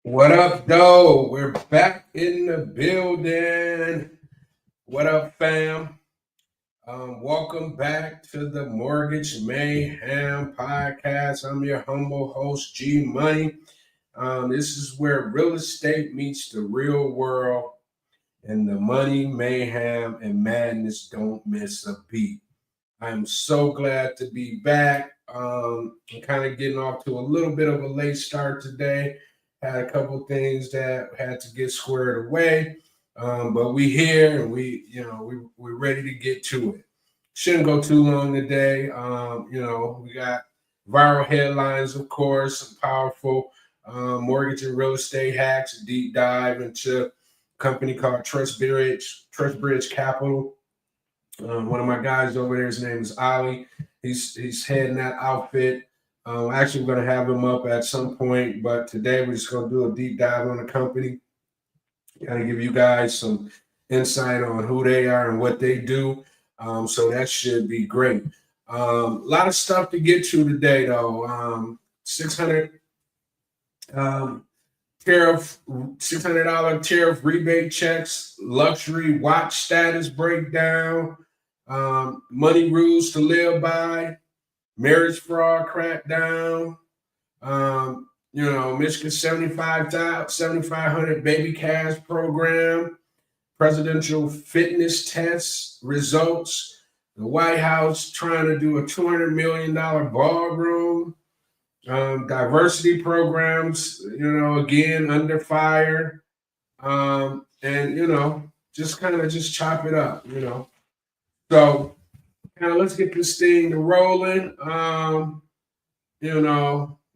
What up, though? We're back in the building. What up, fam? Welcome back to the Mortgage Mayhem podcast. I'm your humble host, G Money. This is where real estate meets the real world, and the money, mayhem, and madness don't miss a beat. I'm so glad to be back. I'm kind of getting off to a little bit of a late start today. Had a couple things that had to get squared away, but we here and we're ready to get to it. Shouldn't go too long today. We got viral headlines, of course, some powerful mortgage and real estate hacks, a deep dive into a company called Trustbridge Capital. One of my guys over there, his name is Ali. He's heading that outfit. Actually, we're going to have him up at some point, but today we're just going to do a deep dive on the company. Kind of give you guys some insight on who they are and what they do. So that should be great. A lot of stuff to get to today, though. 600 tariff, $600 tariff rebate checks, luxury watch status breakdown, money rules to live by, marriage fraud crackdown, Michigan 7,500 baby cash program, presidential fitness tests results, the White House trying to do a $200 million ballroom, diversity programs, again, under fire, just kind of just chop it up, So kind of let's get this thing rolling.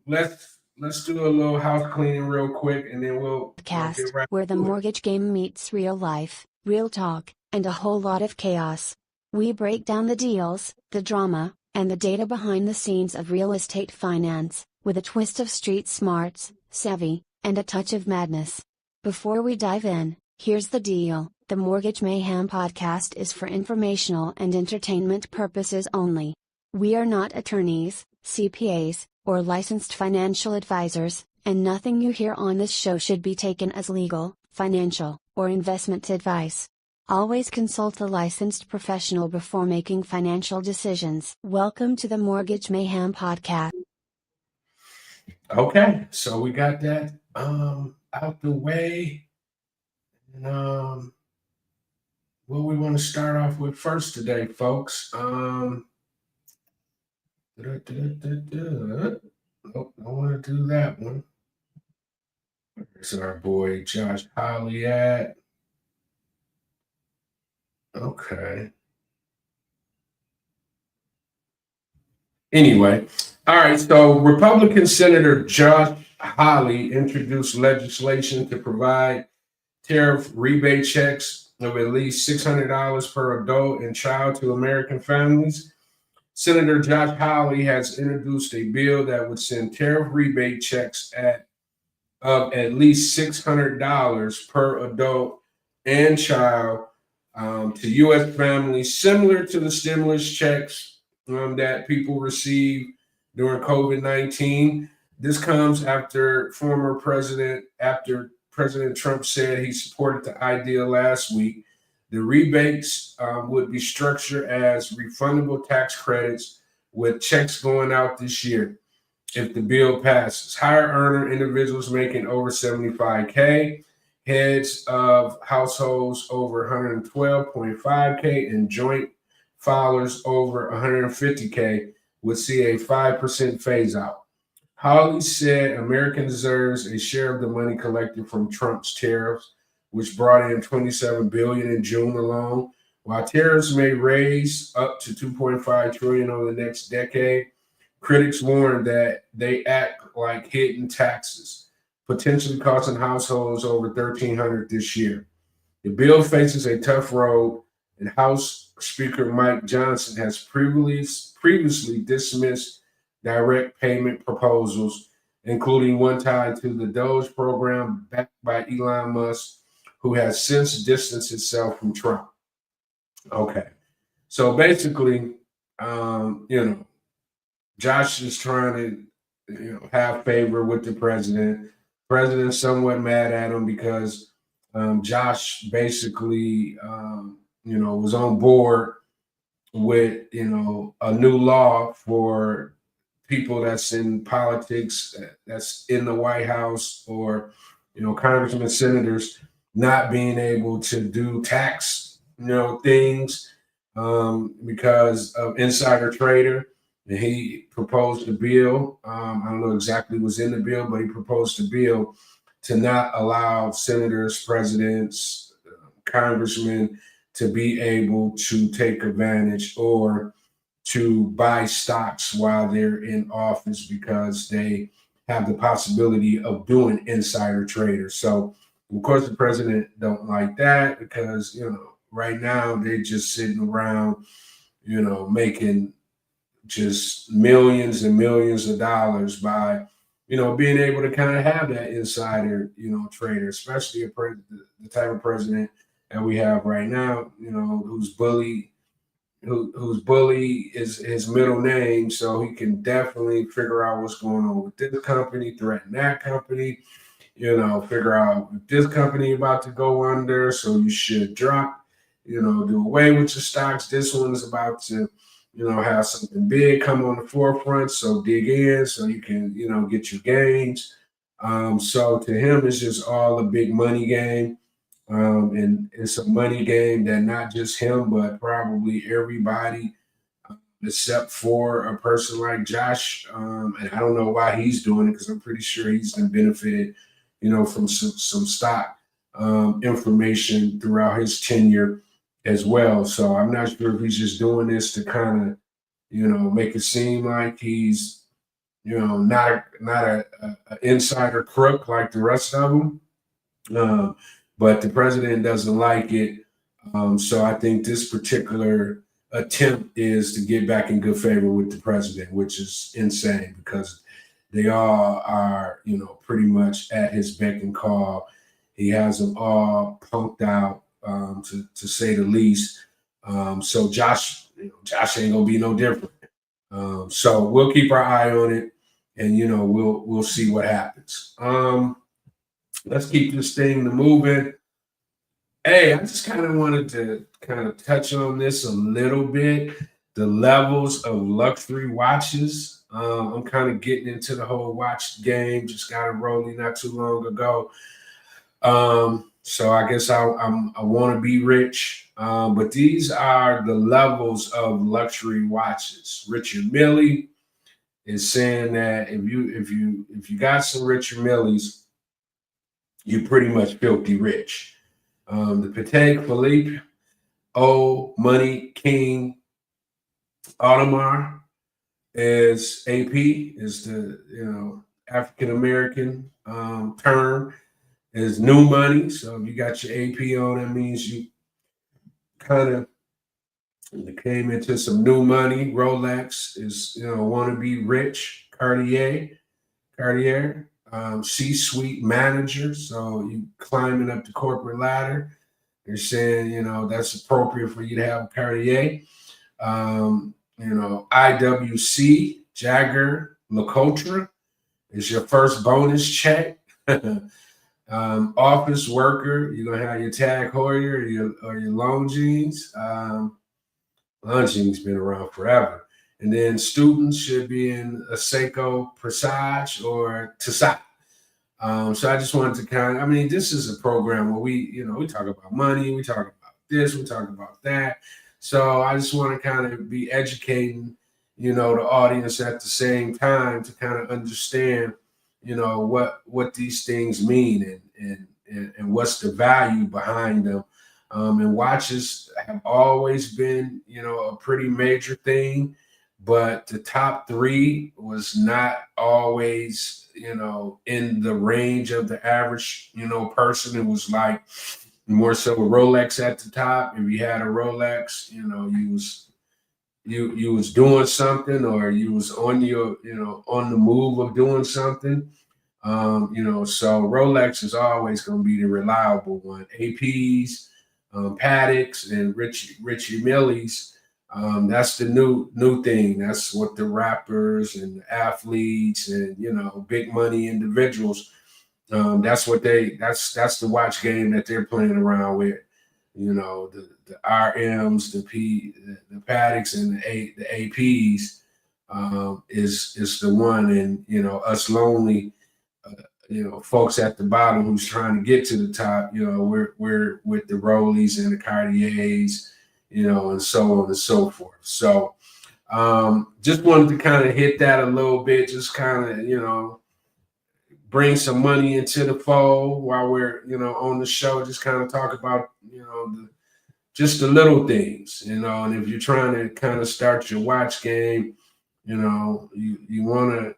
Let's do a little house cleaning real quick, and then we'll podcast where the mortgage game meets real life, real talk, and a whole lot of chaos. We break down the deals, the drama, and the data behind the scenes of real estate finance, with a twist of street smarts, savvy, and a touch of madness. Before we dive in, here's the deal. The Mortgage Mayhem podcast is for informational and entertainment purposes only. We are not attorneys, CPAs, or licensed financial advisors, and nothing you hear on this show should be taken as legal, financial, or investment advice. Always consult a licensed professional before making financial decisions. Welcome to the Mortgage Mayhem podcast. Okay, so we got that out the way. And what we want to start off with first today, folks. Nope, don't want to do that one. Where's our boy Josh Hawley at? Okay. Anyway, all right, so Republican Senator Josh Hawley introduced legislation to provide tariff rebate checks of at least $600 per adult and child to American families. Senator Josh Hawley has introduced a bill that would send tariff rebate checks of at least $600 per adult and child to U.S. families, similar to the stimulus checks that people receive during COVID-19. This comes after President Trump said he supported the idea last week. The rebates would be structured as refundable tax credits with checks going out this year if the bill passes. Higher earner individuals making over $75K, heads of households over $112.5K, and joint filers over $150K would see a 5% phase out. Hawley said America deserves a share of the money collected from Trump's tariffs, which brought in $27 billion in June alone. While tariffs may raise up to $2.5 trillion over the next decade, critics warn that they act like hidden taxes, potentially costing households over $1,300 this year. The bill faces a tough road, and House Speaker Mike Johnson has previously dismissed direct payment proposals, including one tied to the Doge program backed by Elon Musk, who has since distanced itself from Trump. Okay, so basically, Josh is trying to, have favor with the president President's somewhat mad at him because Josh basically, was on board with, a new law for people that's in politics, that's in the White House, or, congressmen, senators, not being able to do tax, things because of insider trader. And he proposed a bill. I don't know exactly what's in the bill, but he proposed a bill to not allow senators, presidents, congressmen to be able to take advantage or to buy stocks while they're in office because they have the possibility of doing insider traders. So, of course, the president don't like that because, right now they're just sitting around, making just millions and millions of dollars by, being able to kind of have that insider, trader, especially the type of president that we have right now, whose bully is his middle name, so he can definitely figure out what's going on with this company, threaten that company, figure out if this company about to go under, so you should drop, do away with your stocks. This one is about to, have something big come on the forefront, so dig in so you can, get your gains. So to him, it's just all a big money game. And it's a money game that not just him, but probably everybody, except for a person like Josh. And I don't know why he's doing it because I'm pretty sure he's been benefited, from some stock information throughout his tenure as well. So I'm not sure if he's just doing this to kind of, make it seem like he's, not a insider crook like the rest of them. But the president doesn't like it. So I think this particular attempt is to get back in good favor with the president, which is insane because they all are, pretty much at his beck and call. He has them all punked out, to say the least. So Josh ain't gonna be no different. So we'll keep our eye on it, and we'll see what happens. Let's keep this thing moving. Hey, I just kind of wanted to kind of touch on this a little bit. The levels of luxury watches. I'm kind of getting into the whole watch game. Just got it rolling not too long ago. So I guess I want to be rich. But these are the levels of luxury watches. Richard Mille is saying that if you got some Richard Milles, you're pretty much filthy rich. The Patek Philippe Money King Audemars is AP, is the African American term, is new money. So if you got your AP on, that means you kind of came into some new money. Rolex is want to be rich. Cartier. C-suite manager, so you climbing up the corporate ladder. They're saying, that's appropriate for you to have Cartier. IWC, Jagger LeCoultre is your first bonus check. Office worker, you're gonna have your Tag Heuer or your Longines. Longines been around forever. And then students should be in a Seiko Presage or Tissot. So I just wanted to this is a program where we talk about money, we talk about this, we talk about that. So I just want to kind of be educating, the audience at the same time to kind of understand, what these things mean and what's the value behind them. And watches have always been, a pretty major thing. But the top three was not always, in the range of the average, person. It was like more so a Rolex at the top. If you had a Rolex, you was doing something, or you was on your, on the move of doing something. So Rolex is always going to be the reliable one. APs, Patek's, and Richie Millie's. That's the new thing. That's what the rappers and the athletes and big money individuals That's the watch game that they're playing around with. You know, the RMs, the Paddocks, and the APs is the one, and you know, us lonely, you know, folks at the bottom who's trying to get to the top. You know, we're with the Rollies and the Cartiers, you know, and so on and so forth. So just wanted to kind of hit that a little bit, just kind of, you know, bring some money into the fold while we're, you know, on the show, just kind of talk about, you know, just the little things, you know. And if you're trying to kind of start your watch game, you know, you want to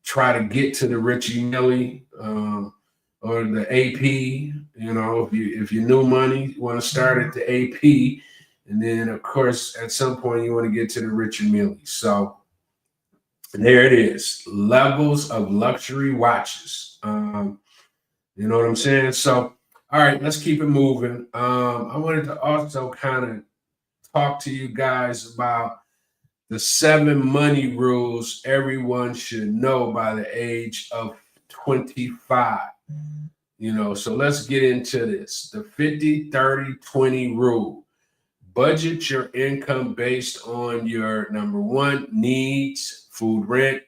try to get to the Richie Millie or the AP. You know, if you new money, you want to start at the AP, and then of course at some point you want to get to the Richie Millie. So there it is, levels of luxury watches. You know what I'm saying? So all right, let's keep it moving. I wanted to also kind of talk to you guys about the 7 money rules everyone should know by the age of 25. You know, so let's get into this. The 50-30-20 rule. Budget your income based on your number 1, needs, food, rent,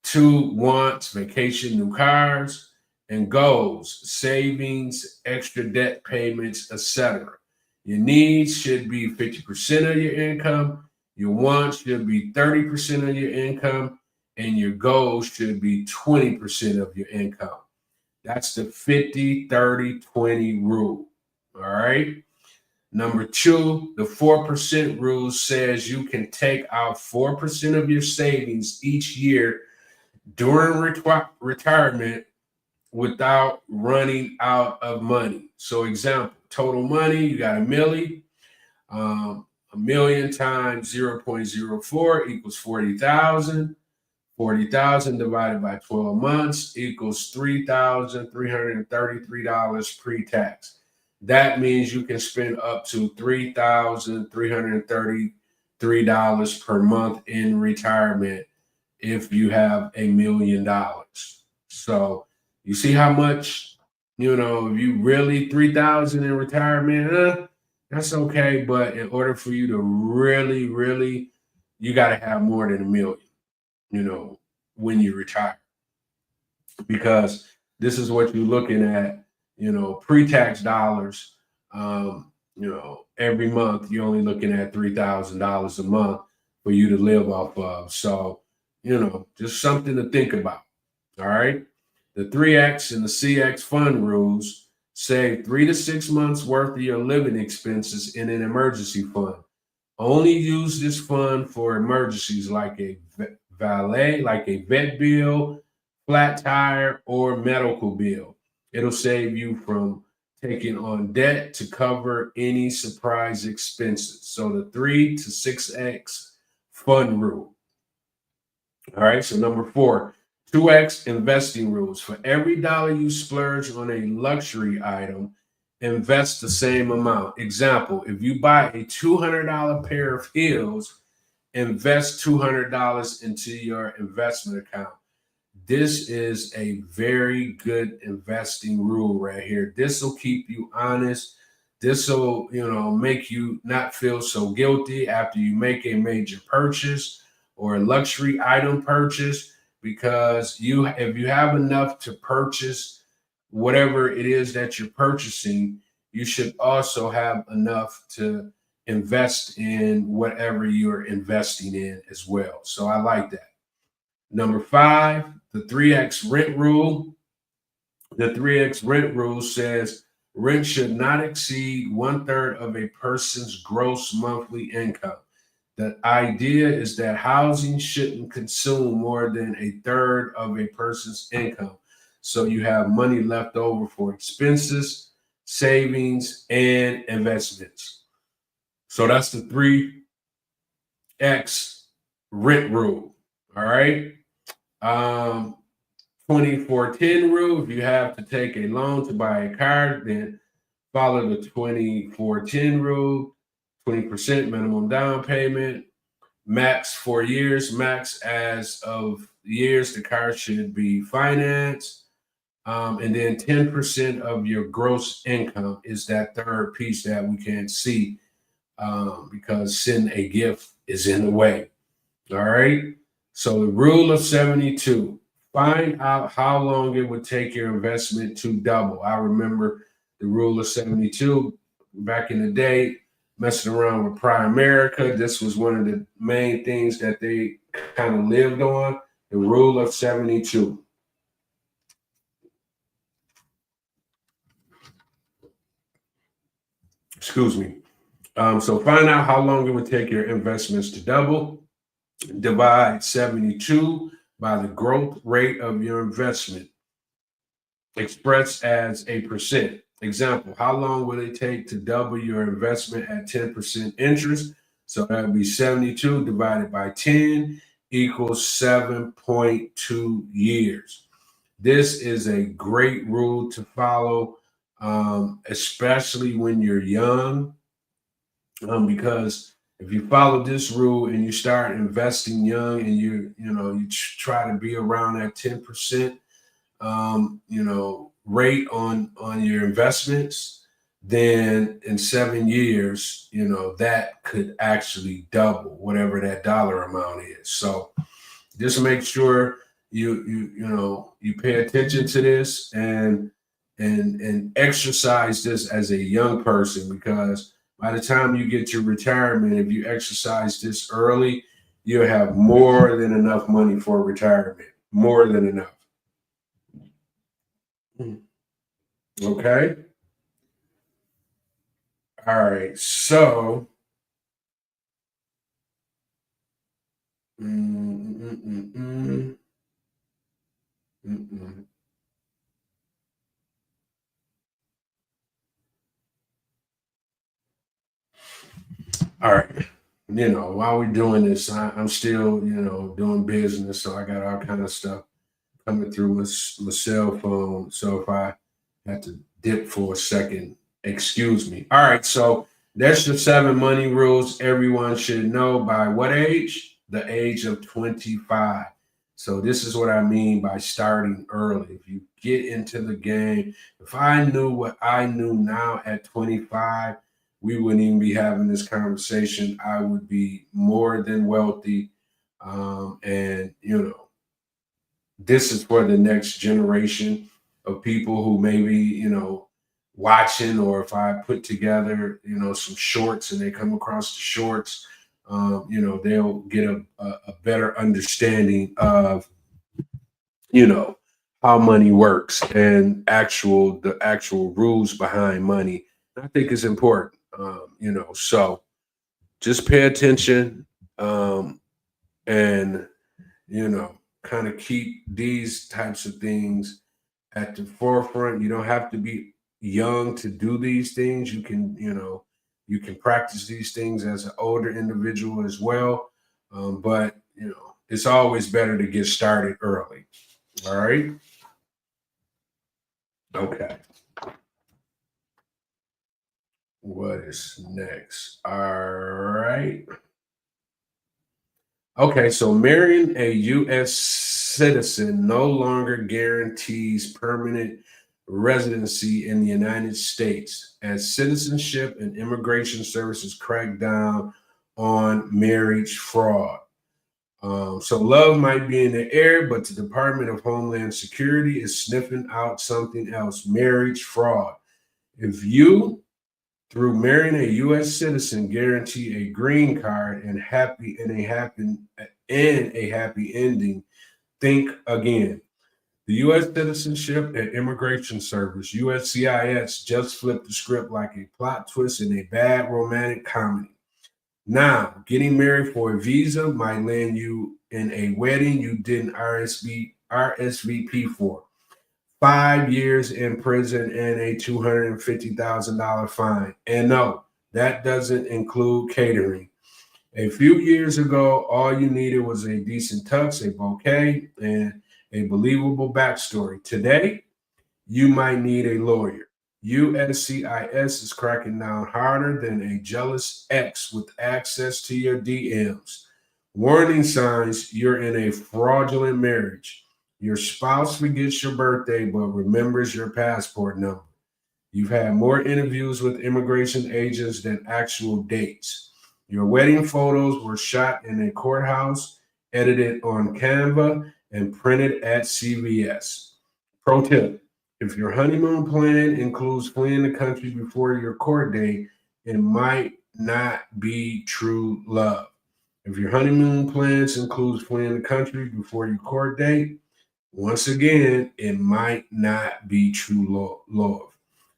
2, wants, vacation, new cars, and goals, savings, extra debt payments, etc. Your needs should be 50% of your income. Your wants should be 30% of your income, and your goals should be 20% of your income. That's the 50-30-20 rule. All right. Number 2, the 4% rule says you can take out 4% of your savings each year during retirement without running out of money. So example, total money, you got $1 million. A million times 0.04 equals 40,000. 40,000 divided by 12 months equals $3,333 pre-tax. That means you can spend up to $3,333 per month in retirement if you have $1 million. So you see how much, you know, if you really 3,000 in retirement, that's okay. But in order for you to really, really, you got to have more than $1 million, you know, when you retire, because this is what you're looking at, you know, pre-tax dollars. You know, every month you're only looking at $3,000 a month for you to live off of. So, you know, just something to think about. All right. The 3X and the CX fund rules save 3 to 6 months worth of your living expenses in an emergency fund. Only use this fund for emergencies like a valet, like a vet bill, flat tire, or medical bill. It'll save you from taking on debt to cover any surprise expenses. So the 3 to 6X fund rule. All right, so number 4, 2X investing rules. For every dollar you splurge on a luxury item, invest the same amount. Example, if you buy a $200 pair of heels, invest $200 into your investment account. This is a very good investing rule right here. This will keep you honest. This will, you know, make you not feel so guilty after you make a major purchase or a luxury item purchase, because if you have enough to purchase whatever it is that you're purchasing, you should also have enough to invest in whatever you're investing in as well. So I like that. Number 5, the 3X rent rule. The 3X rent rule says rent should not exceed 1/3 of a person's gross monthly income. The idea is that housing shouldn't consume more than 1/3 of a person's income. So you have money left over for expenses, savings, and investments. So that's the 3X rent rule. All right. 2410 rule. If you have to take a loan to buy a car, then follow the 2410 rule. 20% minimum down payment, max 4 years, max as of years the car should be financed. And then 10% of your gross income is that third piece that we can't see because sending a gift is in the way. All right. So the rule of 72, find out how long it would take your investment to double. I remember the rule of 72 back in the day, messing around with Primerica. This was one of the main things that they kind of lived on, the rule of 72. Excuse me. So find out how long it would take your investments to double. Divide 72 by the growth rate of your investment, expressed as a percent. Example, how long will it take to double your investment at 10% interest? So that would be 72 divided by 10 equals 7.2 years. This is a great rule to follow, especially when you're young, because if you follow this rule and you start investing young and you try to be around that 10%, rate on your investments, then in 7 years, that could actually double whatever that dollar amount is. So just make sure you pay attention to this and exercise this as a young person, because by the time you get to retirement, if you exercise this early, you'll have more than enough money for retirement. More than enough. Okay. All right. So, mm, mm, mm, mm, mm, mm. All right. While we're doing this, I'm still, doing business. So I got all kind of stuff coming through my cell phone. So if I have to dip for a second, excuse me. All right. So that's the 7 money rules everyone should know by what age? The age of 25. So this is what I mean by starting early. If you get into the game, if I knew what I knew now at 25, we wouldn't even be having this conversation. I would be more than wealthy. And, this is for the next generation of people who maybe, watching, or if I put together, some shorts and they come across the shorts, they'll get a better understanding of, how money works and the actual rules behind money. I think is important, so just pay attention, and, kind of keep these types of things at the forefront. You don't have to be young to do these things. You can practice these things as an older individual as well. But it's always better to get started early. All right. Okay. What is next? All right. Okay, so marrying a U.S. citizen no longer guarantees permanent residency in the United States, as Citizenship and Immigration Services crack down on marriage fraud. So love might be in the air, but the Department of Homeland Security is sniffing out something else: marriage fraud. If you, through marrying a U.S. citizen, guarantee a green card and a happy ending, think again. The U.S. Citizenship and Immigration Service (USCIS) just flipped the script like a plot twist in a bad romantic comedy. Now, getting married for a visa might land you in a wedding you didn't RSVP for. 5 years in prison and a $250,000 fine. And no, that doesn't include catering. A few years ago, all you needed was a decent tux, a bouquet, and a believable backstory. Today, you might need a lawyer. USCIS is cracking down harder than a jealous ex with access to your DMs. Warning signs: you're in a fraudulent marriage. Your spouse forgets your birthday but remembers your passport number. You've had more interviews with immigration agents than actual dates. Your wedding photos were shot in a courthouse, edited on Canva, and printed at CVS. Pro tip: if your honeymoon plan includes fleeing the country before your court date, it might not be true love. If your honeymoon plans includes fleeing the country before your court date, once again, it might not be true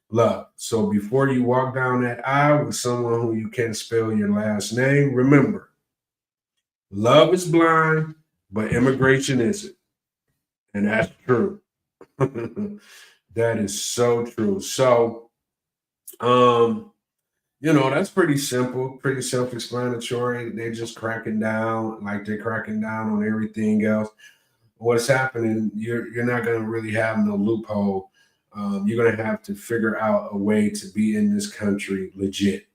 love. So before you walk down that aisle with someone who you can't spell your last name, remember, love is blind, but immigration isn't. And that's true. That is so true. So, that's pretty simple, pretty self-explanatory. They're just cracking down like they're cracking down on everything else. What's happening, you're not going to really have no loophole. You're going to have to figure out a way to be in this country legit.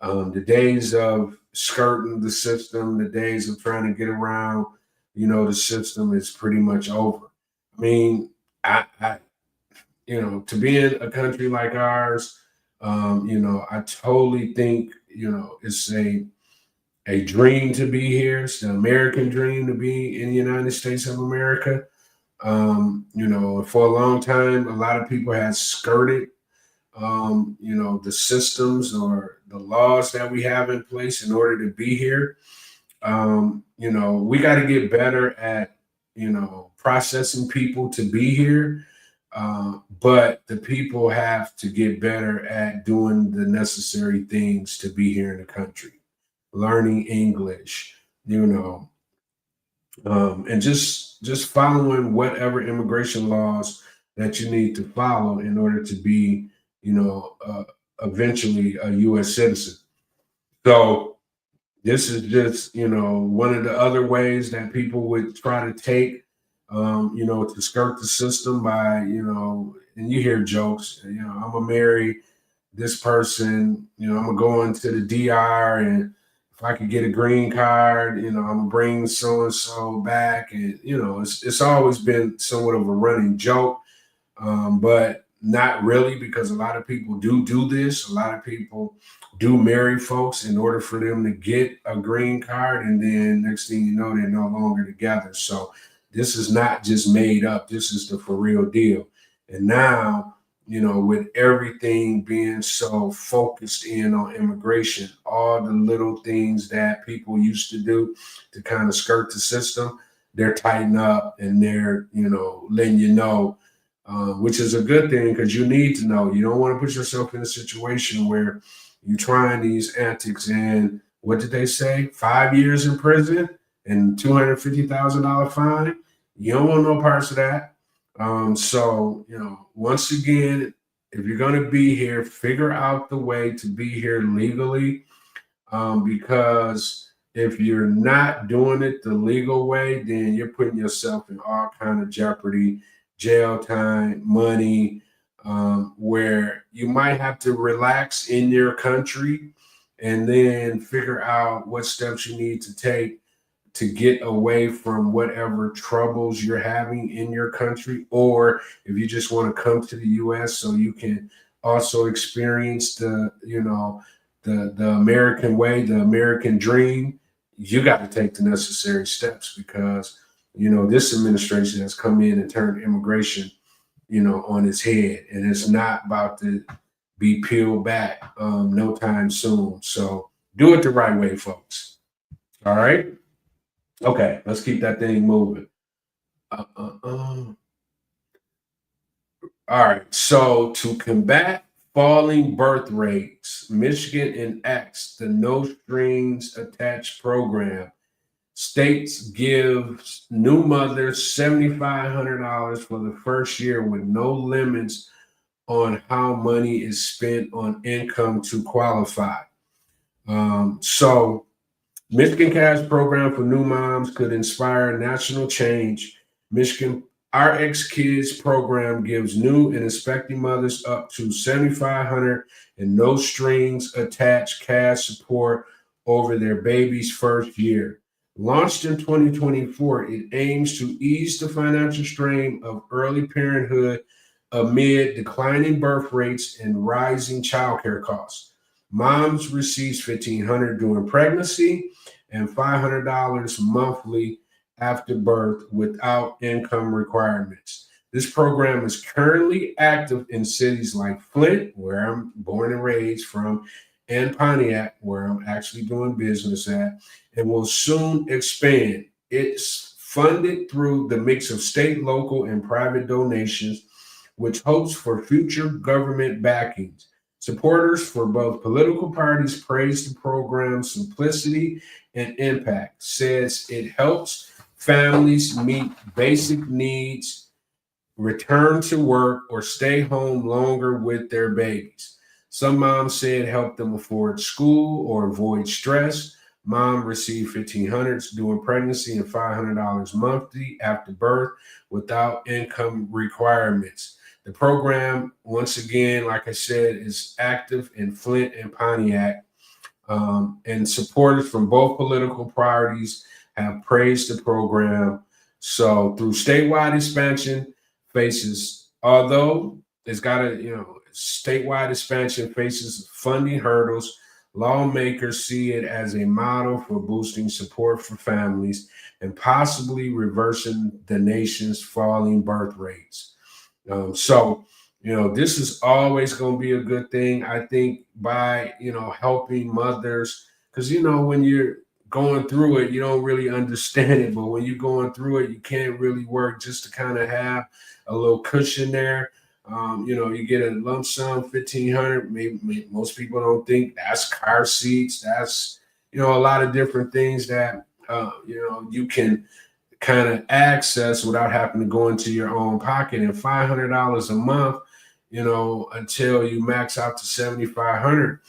The days of skirting the system, the days of trying to get around, the system is pretty much over. I mean, I to be in a country like ours, I totally think, it's a dream to be here. It's the American dream to be in the United States of America. For a long time, a lot of people had skirted, the systems or the laws that we have in place in order to be here. We got to get better at, processing people to be here. But the people have to get better at doing the necessary things to be here in the country, learning English, and just following whatever immigration laws that you need to follow in order to be, eventually a U.S. citizen. So this is just, one of the other ways that people would try to take, to skirt the system by, and you hear jokes, I'm gonna marry this person, I'm gonna go into the DR, and if I could get a green card, I'm gonna bring so and so back, and it's always been somewhat of a running joke, but not really, because a lot of people do this. A lot of people do marry folks in order for them to get a green card, and then next thing you know, they're no longer together. So this is not just made up. This is the for real deal. And now, with everything being so focused in on immigration, all the little things that people used to do to kind of skirt the system, they're tightening up, and they're, letting you know, which is a good thing, because you need to know. You don't want to put yourself in a situation where you're trying these antics and, what did they say? 5 years in prison and $250,000 fine. You don't want no parts of that. So, once again, if you're going to be here, figure out the way to be here legally, because if you're not doing it the legal way, then you're putting yourself in all kind of jeopardy, jail time, money, where you might have to relax in your country and then figure out what steps you need to take to get away from whatever troubles you're having in your country, or if you just want to come to the U.S. so you can also experience the American way, the American dream, you got to take the necessary steps, because this administration has come in and turned immigration on its head, and it's not about to be peeled back no time soon. So do it the right way, folks. All right. Okay, let's keep that thing moving. All right, so to combat falling birth rates, Michigan enacts the No Strings Attached program. States give new mothers $7,500 for the first year with no limits on how money is spent on income to qualify. So Michigan Cash program for new moms could inspire national change. Michigan RX Kids program gives new and expecting mothers up to $7,500 and no strings attached cash support over their baby's first year. Launched in 2024, it aims to ease the financial strain of early parenthood amid declining birth rates and rising childcare costs. Moms receive $1,500 during pregnancy and $500 monthly after birth without income requirements. This program is currently active in cities like Flint, where I'm born and raised from, and Pontiac, where I'm actually doing business at, and will soon expand. It's funded through the mix of state, local, and private donations, which hopes for future government backings. Supporters for both political parties praise the program's simplicity and impact, says it helps families meet basic needs, return to work, or stay home longer with their babies. Some moms say it helped them afford school or avoid stress. Mom received $1,500 during pregnancy and $500 monthly after birth without income requirements. The program, once again, like I said, is active in Flint and Pontiac, and supporters from both political parties have praised the program. So through statewide expansion faces, although it's got a, statewide expansion faces funding hurdles, lawmakers see it as a model for boosting support for families and possibly reversing the nation's falling birth rates. This is always going to be a good thing. I think by, helping mothers, because, when you're going through it, you don't really understand it. But when you're going through it, you can't really work just to kind of have a little cushion there. You get a lump sum, 1,500. Maybe most people don't think that's car seats. That's, a lot of different things that, you can kind of access without having to go into your own pocket. And $500 a month, until you max out to 7,500,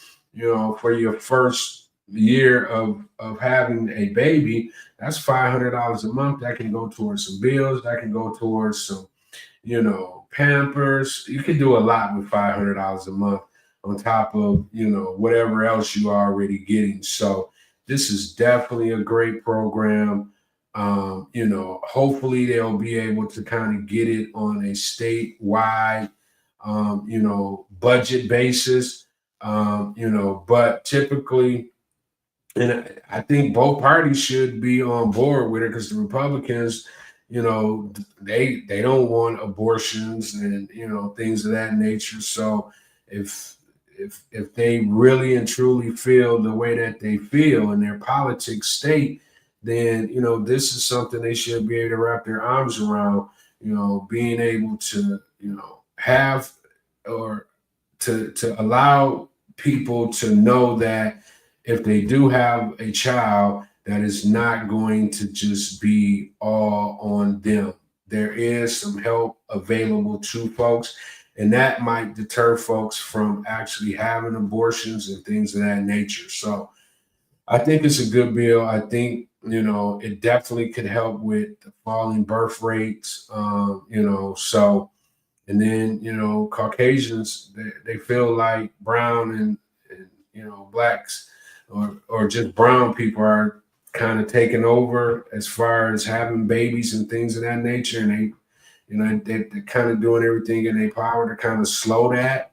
for your first year of having a baby, that's $500 a month. That can go towards some bills. That can go towards some, Pampers. You can do a lot with $500 a month on top of, whatever else you are already getting. So this is definitely a great program. Hopefully they'll be able to kind of get it on a statewide, budget basis, but typically, and I think both parties should be on board with it, because the Republicans, they don't want abortions and, things of that nature. So if they really and truly feel the way that they feel in their politics state, then, this is something they should be able to wrap their arms around, being able to, have, or to allow people to know that if they do have a child, that is not going to just be all on them. There is some help available to folks, and that might deter folks from actually having abortions and things of that nature. So I think it's a good bill. I think, it definitely could help with the falling birth rates, and then, Caucasians, they feel like brown and blacks, or just brown people are kind of taking over as far as having babies and things of that nature. And they're kind of doing everything in their power to kind of slow that.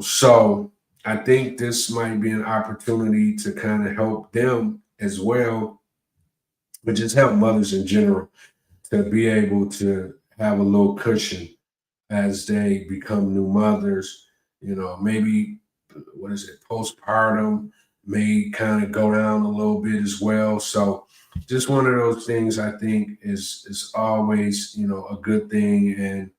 So I think this might be an opportunity to kind of help them as well, but just help mothers in general to be able to have a little cushion as they become new mothers. Maybe, postpartum may kind of go down a little bit as well. So just one of those things I think is always, a good thing. And,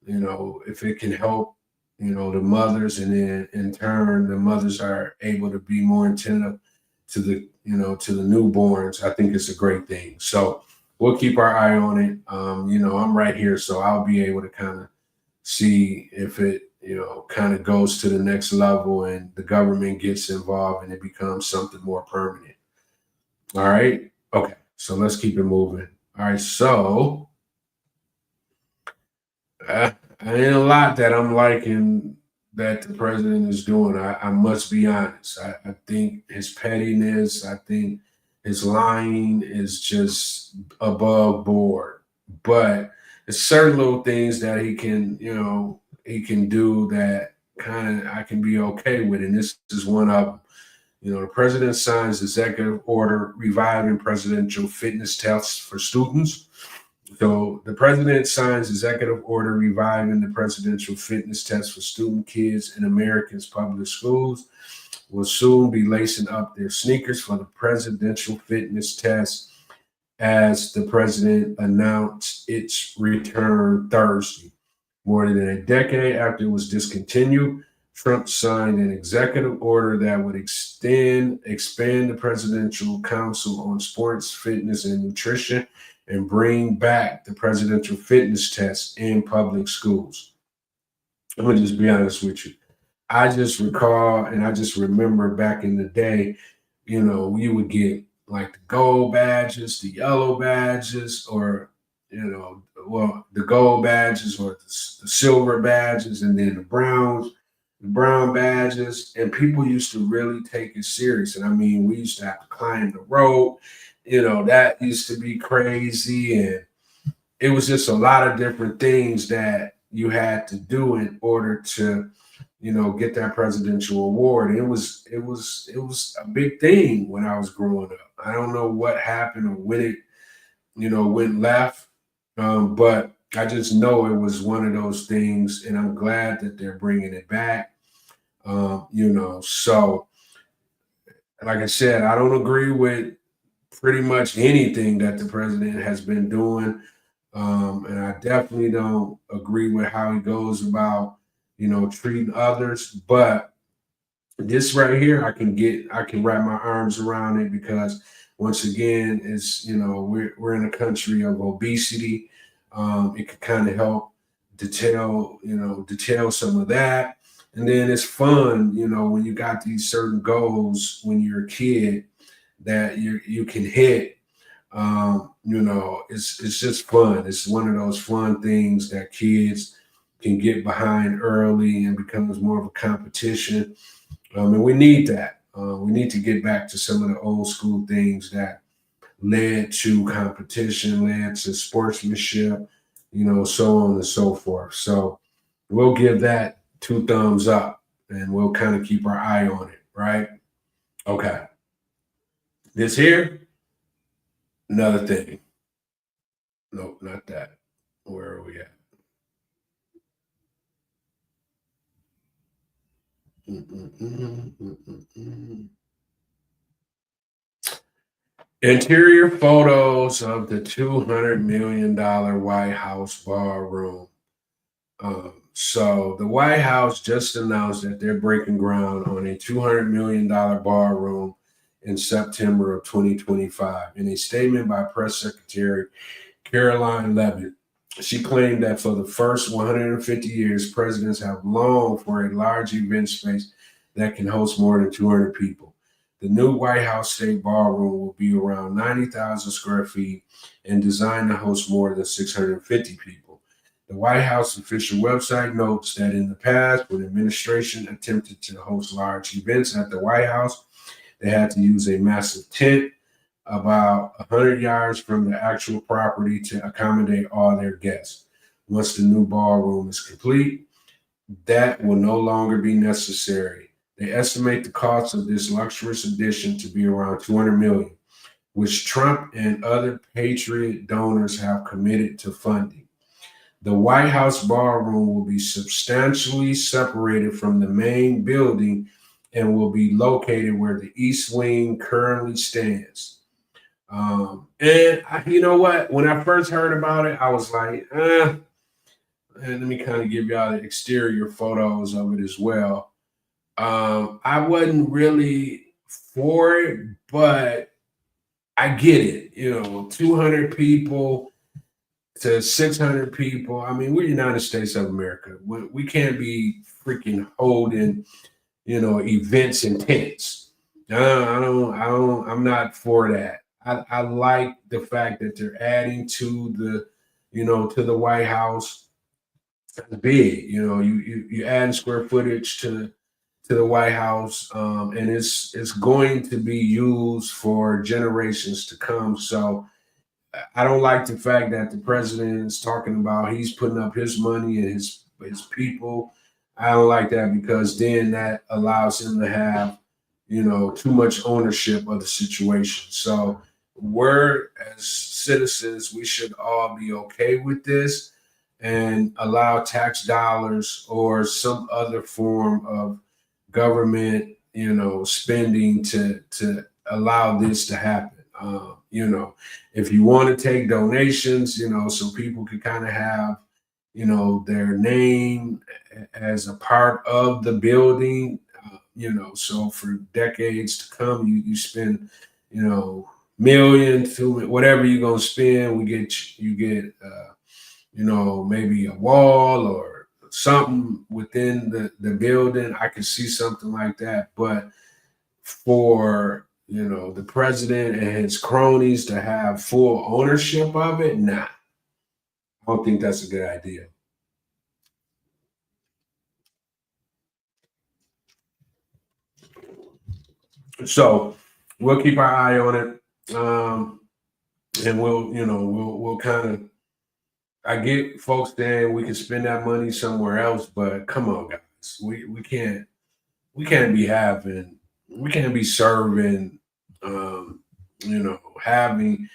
if it can help, the mothers, and then in turn, the mothers are able to be more attentive to the newborns, I think it's a great thing. So we'll keep our eye on it. I'm right here, so I'll be able to kind of see if it, kind of goes to the next level and the government gets involved and it becomes something more permanent. All right. Okay. So let's keep it moving. All right. So ain't a lot that I'm liking that the president is doing. I must be honest. I think his pettiness, I think his lying is just above board. But there's certain little things that he can do that kind of I can be okay with. And this is one of them. The president signs executive order reviving presidential fitness tests for students. So the president signs executive order reviving the presidential fitness test for student kids in America's public schools will soon be lacing up their sneakers for the presidential fitness test as the president announced its return Thursday. More than a decade after it was discontinued, Trump signed an executive order that would expand the Presidential Council on Sports, Fitness, and Nutrition and bring back the presidential fitness test in public schools. I'm going to just be honest with you. I just recall and I just remember back in the day, you would get like the gold badges, the yellow badges, or, the gold badges or the silver badges, and then the brown badges. And people used to really take it serious. And I mean, we used to have to climb the rope. That used to be crazy. And it was just a lot of different things that you had to do in order to, get that presidential award. It was a big thing when I was growing up. I don't know what happened or when it, went left. But I just know it was one of those things, and I'm glad that they're bringing it back. So like I said, I don't agree with pretty much anything that the president has been doing. And I definitely don't agree with how he goes about, treating others. But this right here, I can wrap my arms around it because once again, it's, we're in a country of obesity. It could kind of help detail some of that. And then it's fun, when you got these certain goals when you're a kid that you can hit. It's just fun. It's one of those fun things that kids can get behind early and becomes more of a competition. And we need that. We need to get back to some of the old school things that led to competition, led to sportsmanship, so on and so forth. So we'll give that 2 thumbs up and we'll kind of keep our eye on it, right? Okay. This here, another thing. Nope, not that. Where are we at? Interior photos of the $200 million White House ballroom. So the White House just announced that they're breaking ground on a $200 million ballroom in September of 2025. In a statement by Press Secretary Caroline Leavitt, she claimed that for the first 150 years, presidents have longed for a large event space that can host more than 200 people. The new White House State Ballroom will be around 90,000 square feet and designed to host more than 650 people. The White House official website notes that in the past, when the administration attempted to host large events at the White House, they had to use a massive tent about 100 yards from the actual property to accommodate all their guests. Once the new ballroom is complete, that will no longer be necessary. They estimate the cost of this luxurious addition to be around $200 million, which Trump and other patriot donors have committed to funding. The White House ballroom will be substantially separated from the main building and will be located where the East Wing currently stands. You know what? When I first heard about it, I was like, and let me kind of give y'all the exterior photos of it as well. I wasn't really for it, but I get it. 200 people to 600 people. I mean, we're United States of America. We can't be freaking holding, events in tents. I'm not for that. I like the fact that they're adding to the White House. big. You know, you add square footage to the White House, and it's going to be used for generations to come. So I don't like the fact that the president is talking about he's putting up his money and his people. I don't like that because then that allows him to have, too much ownership of the situation. So we're as citizens, we should all be okay with this and allow tax dollars or some other form of government, spending to allow this to happen. If you want to take donations, so people can kind of have, their name as a part of the building, so for decades to come, you spend, million to whatever you're gonna spend. You get, maybe a wall or something within the building. I could see something like that, but for the president and his cronies to have full ownership of it, nah, I don't think that's a good idea. So we'll keep our eye on it, and we'll kind of. I get folks saying we can spend that money somewhere else, but come on, guys, we can't be having we can't be serving, having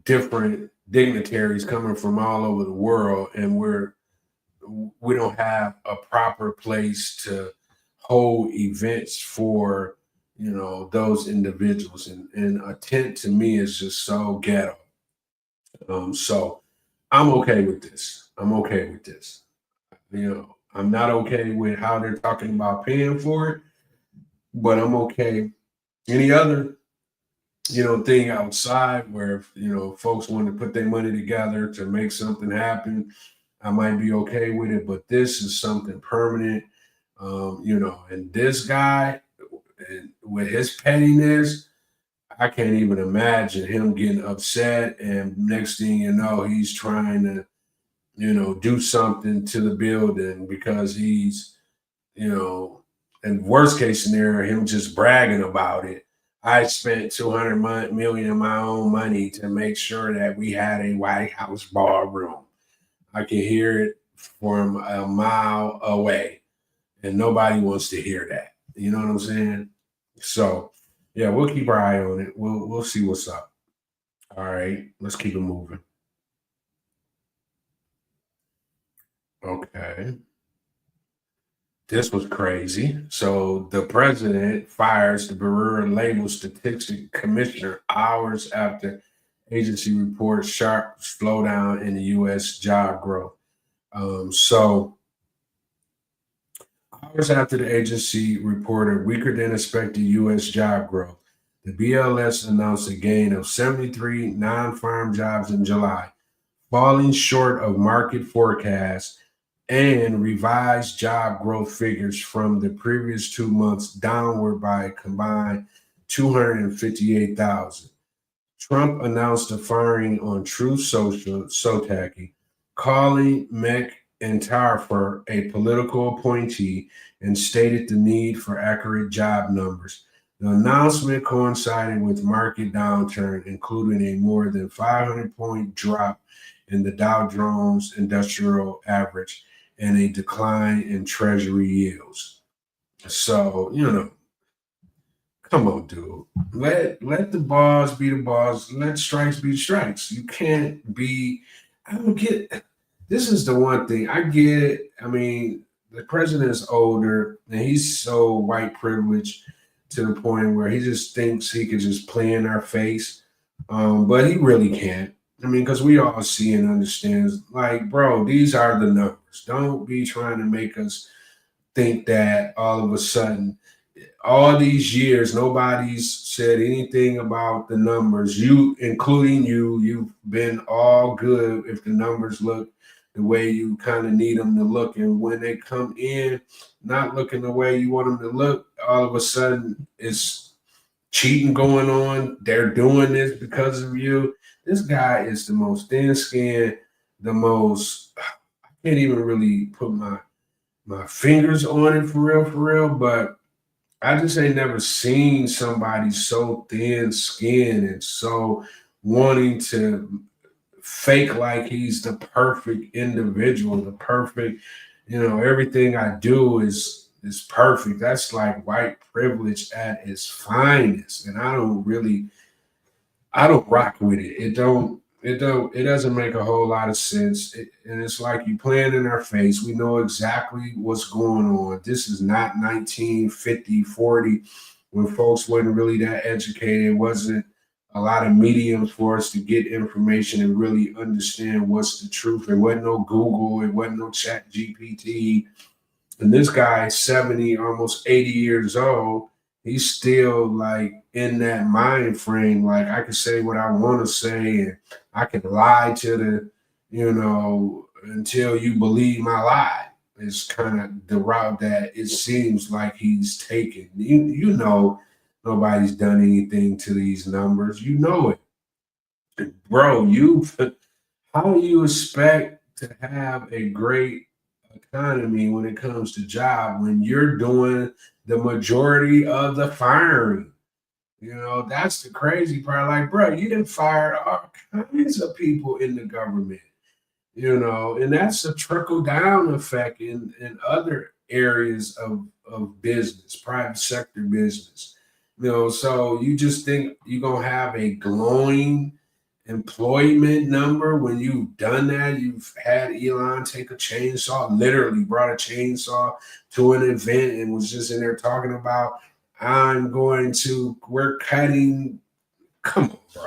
different dignitaries coming from all over the world, and we don't have a proper place to hold events for those individuals, and a tent to me is just so ghetto. So I'm okay with this. I'm okay with this. I'm not okay with how they're talking about paying for it, but I'm okay. Any other thing outside where if, folks want to put their money together to make something happen, I might be okay with it. But this is something permanent, and this guy, and with his pettiness, I can't even imagine him getting upset. And next thing you know, he's trying to, do something to the building because he's, in worst case scenario, him just bragging about it. I spent 200 million of my own money to make sure that we had a White House ballroom. I can hear it from a mile away, and nobody wants to hear that. You know what I'm saying? So, yeah, we'll keep our eye on it. We'll see what's up. All right, let's keep it moving. Okay. This was crazy. So the president fires the Bureau of Labor Statistics Commissioner hours after agency reports sharp slowdown in the U.S. job growth. So hours after the agency reported weaker than expected U.S. job growth, the BLS announced a gain of 73 non-farm jobs in July, falling short of market forecasts and revised job growth figures from the previous 2 months downward by a combined 258,000. Trump announced a firing on Truth Social, Sotaki, calling Mech and Tariff a political appointee, and stated the need for accurate job numbers. The announcement coincided with market downturn, including a more than 500-point drop in the Dow Jones Industrial Average and a decline in Treasury yields. So, come on, dude. Let the bars be the bars. Let strikes be strikes. You can't be. I don't get. This is the one thing I get. I mean, the president is older and he's so white privileged to the point where he just thinks he could just play in our face, but he really can't. I mean, because we all see and understand. Like, bro, these are the numbers. Don't be trying to make us think that all of a sudden all these years nobody's said anything about the numbers, you including you've been all good if the numbers look the way you kind of need them to look, and when they come in not looking the way you want them to look, all of a sudden it's cheating going on. They're doing this because of you. This guy is the most thin skinned, the most, I can't even really put my fingers on it for real, but I just ain't never seen somebody so thin skinned and so wanting to fake like he's the perfect individual, the perfect, everything I do is perfect. That's like white privilege at its finest. And I don't rock with it. It doesn't make a whole lot of sense. And it's like you playing in our face. We know exactly what's going on. This is not 1950, 40, when folks wasn't really that educated. It wasn't a lot of mediums for us to get information and really understand what's the truth. It wasn't no Google. It wasn't no Chat GPT. And this guy, 70, almost 80 years old, he's still like in that mind frame. Like, I can say what I want to say and I can lie to until you believe my lie. It's kind of the route that it seems like he's taken. Nobody's done anything to these numbers. You know it. Bro, how do you expect to have a great economy when it comes to job when you're doing the majority of the firing? That's the crazy part. Like, bro, you didn't fire all kinds of people in the government, and that's a trickle down effect in other areas of business, private sector business. So you just think you're gonna have a glowing employment number when you've done that? You've had Elon take a chainsaw, literally brought a chainsaw to an event and was just in there talking about, we're cutting. Come on, bro.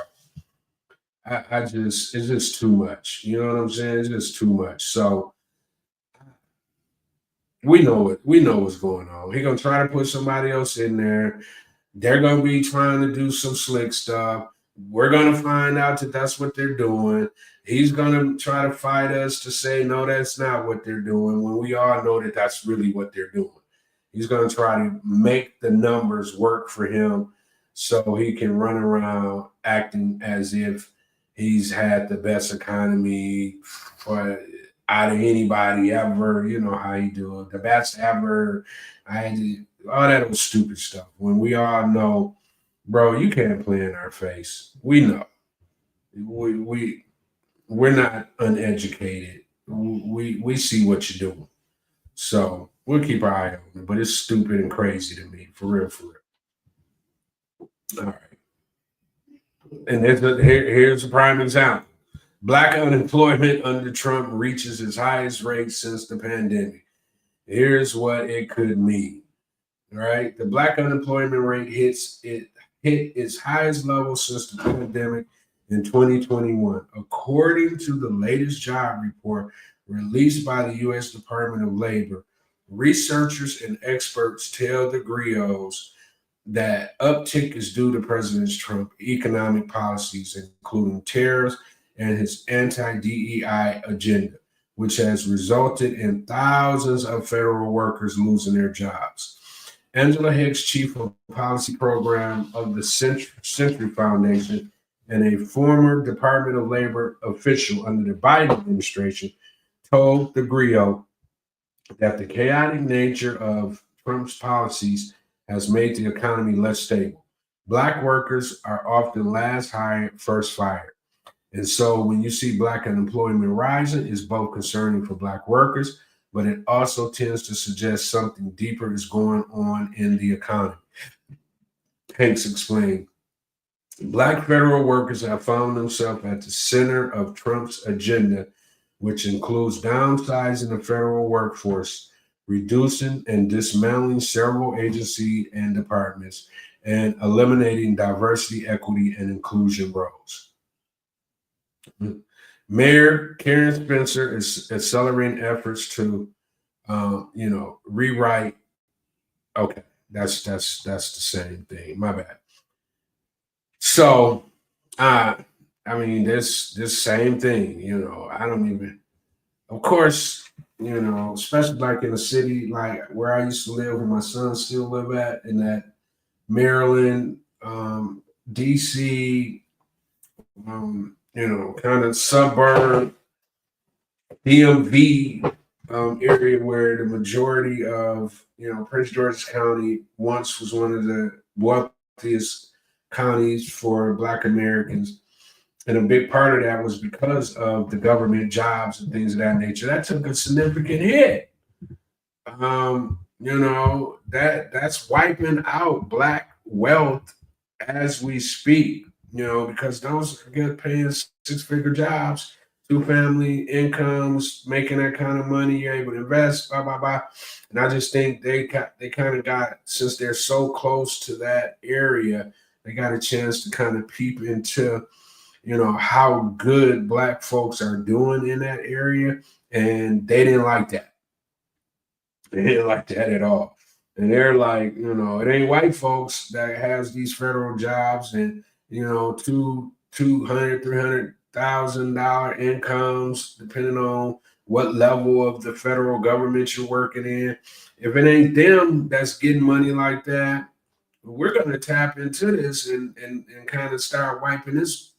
It's just too much. You know what I'm saying? It's just too much. So we know it. We know what's going on. He's gonna try to put somebody else in there. They're going to be trying to do some slick stuff. We're going to find out that that's what they're doing. He's going to try to fight us to say, no, that's not what they're doing, when we all know that that's really what they're doing. He's going to try to make the numbers work for him so he can run around acting as if he's had the best economy for out of anybody ever. You know how he do it, the best ever. All that old stupid stuff. When we all know, bro, you can't play in our face. We know. We're not uneducated. We see what you're doing. So we'll keep our eye on it. But it's stupid and crazy to me, for real, for real. All right. And here's a prime example. Black unemployment under Trump reaches its highest rate since the pandemic. Here's what it could mean. All right. The black unemployment rate hit its highest level since the pandemic in 2021. According to the latest job report released by the U.S. Department of Labor, researchers and experts tell the griots that uptick is due to President Trump's economic policies, including tariffs and his anti-DEI agenda, which has resulted in thousands of federal workers losing their jobs. Angela Hicks, chief of policy program of the Century Foundation and a former Department of Labor official under the Biden administration, told the griot that the chaotic nature of Trump's policies has made the economy less stable. Black workers are often last hired, first fired. And so when you see black unemployment rising, it's both concerning for black workers, but it also tends to suggest something deeper is going on in the economy. Hanks explained, Black federal workers have found themselves at the center of Trump's agenda, which includes downsizing the federal workforce, reducing and dismantling several agencies and departments, and eliminating diversity, equity, and inclusion roles. Mayor Karen Spencer is accelerating efforts to, rewrite. Okay, that's the same thing. My bad. So, this same thing. I don't even. Of course, especially like in a city like where I used to live, where my son still live at, in that Maryland, DC, kind of suburb. DMV area where the majority of, Prince George's County once was one of the wealthiest counties for Black Americans. And a big part of that was because of the government jobs and things of that nature. That took a significant hit. That's wiping out Black wealth as we speak, because those are good paying six-figure jobs, two family incomes, making that kind of money, you're able to invest, blah, blah, blah. And I just think they kind of got, since they're so close to that area, they got a chance to kind of peep into, how good Black folks are doing in that area. And they didn't like that. They didn't like that at all. And they're like, it ain't white folks that has these federal jobs and, $200,000-$300,000 incomes, depending on what level of the federal government you're working in. If it ain't them that's getting money like that, we're going to tap into this and kind of start wiping this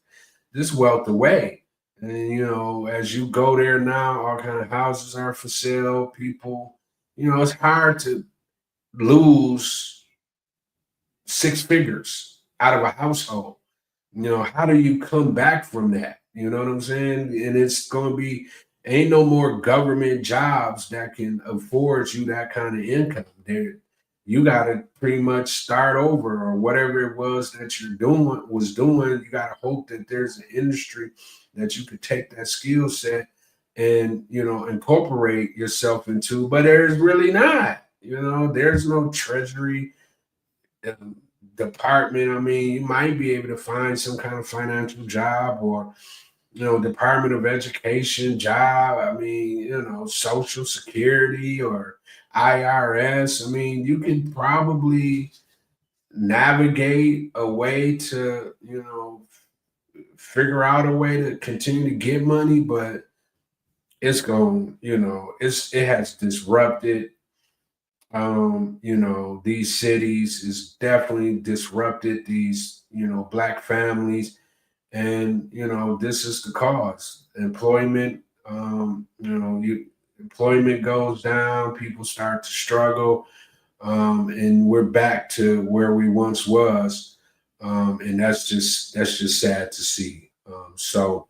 wealth away. And, as you go there now, all kind of houses are for sale. People, it's hard to lose six figures out of a household. How do you come back from that? You know what I'm saying? And it's going to be, ain't no more government jobs that can afford you that kind of income. You got to pretty much start over, or whatever it was that you're doing. You got to hope that there's an industry that you could take that skill set and, incorporate yourself into, but there's really not. There's no treasury department. I mean, you might be able to find some kind of financial job or, Department of Education job. I mean, Social Security or IRS. I mean, you can probably navigate a way to, figure out a way to continue to get money, but it's going, it has disrupted these cities. Is definitely disrupted these, Black families. And, this is the cause. Employment, employment goes down, people start to struggle, and we're back to where we once was. And that's just sad to see. So,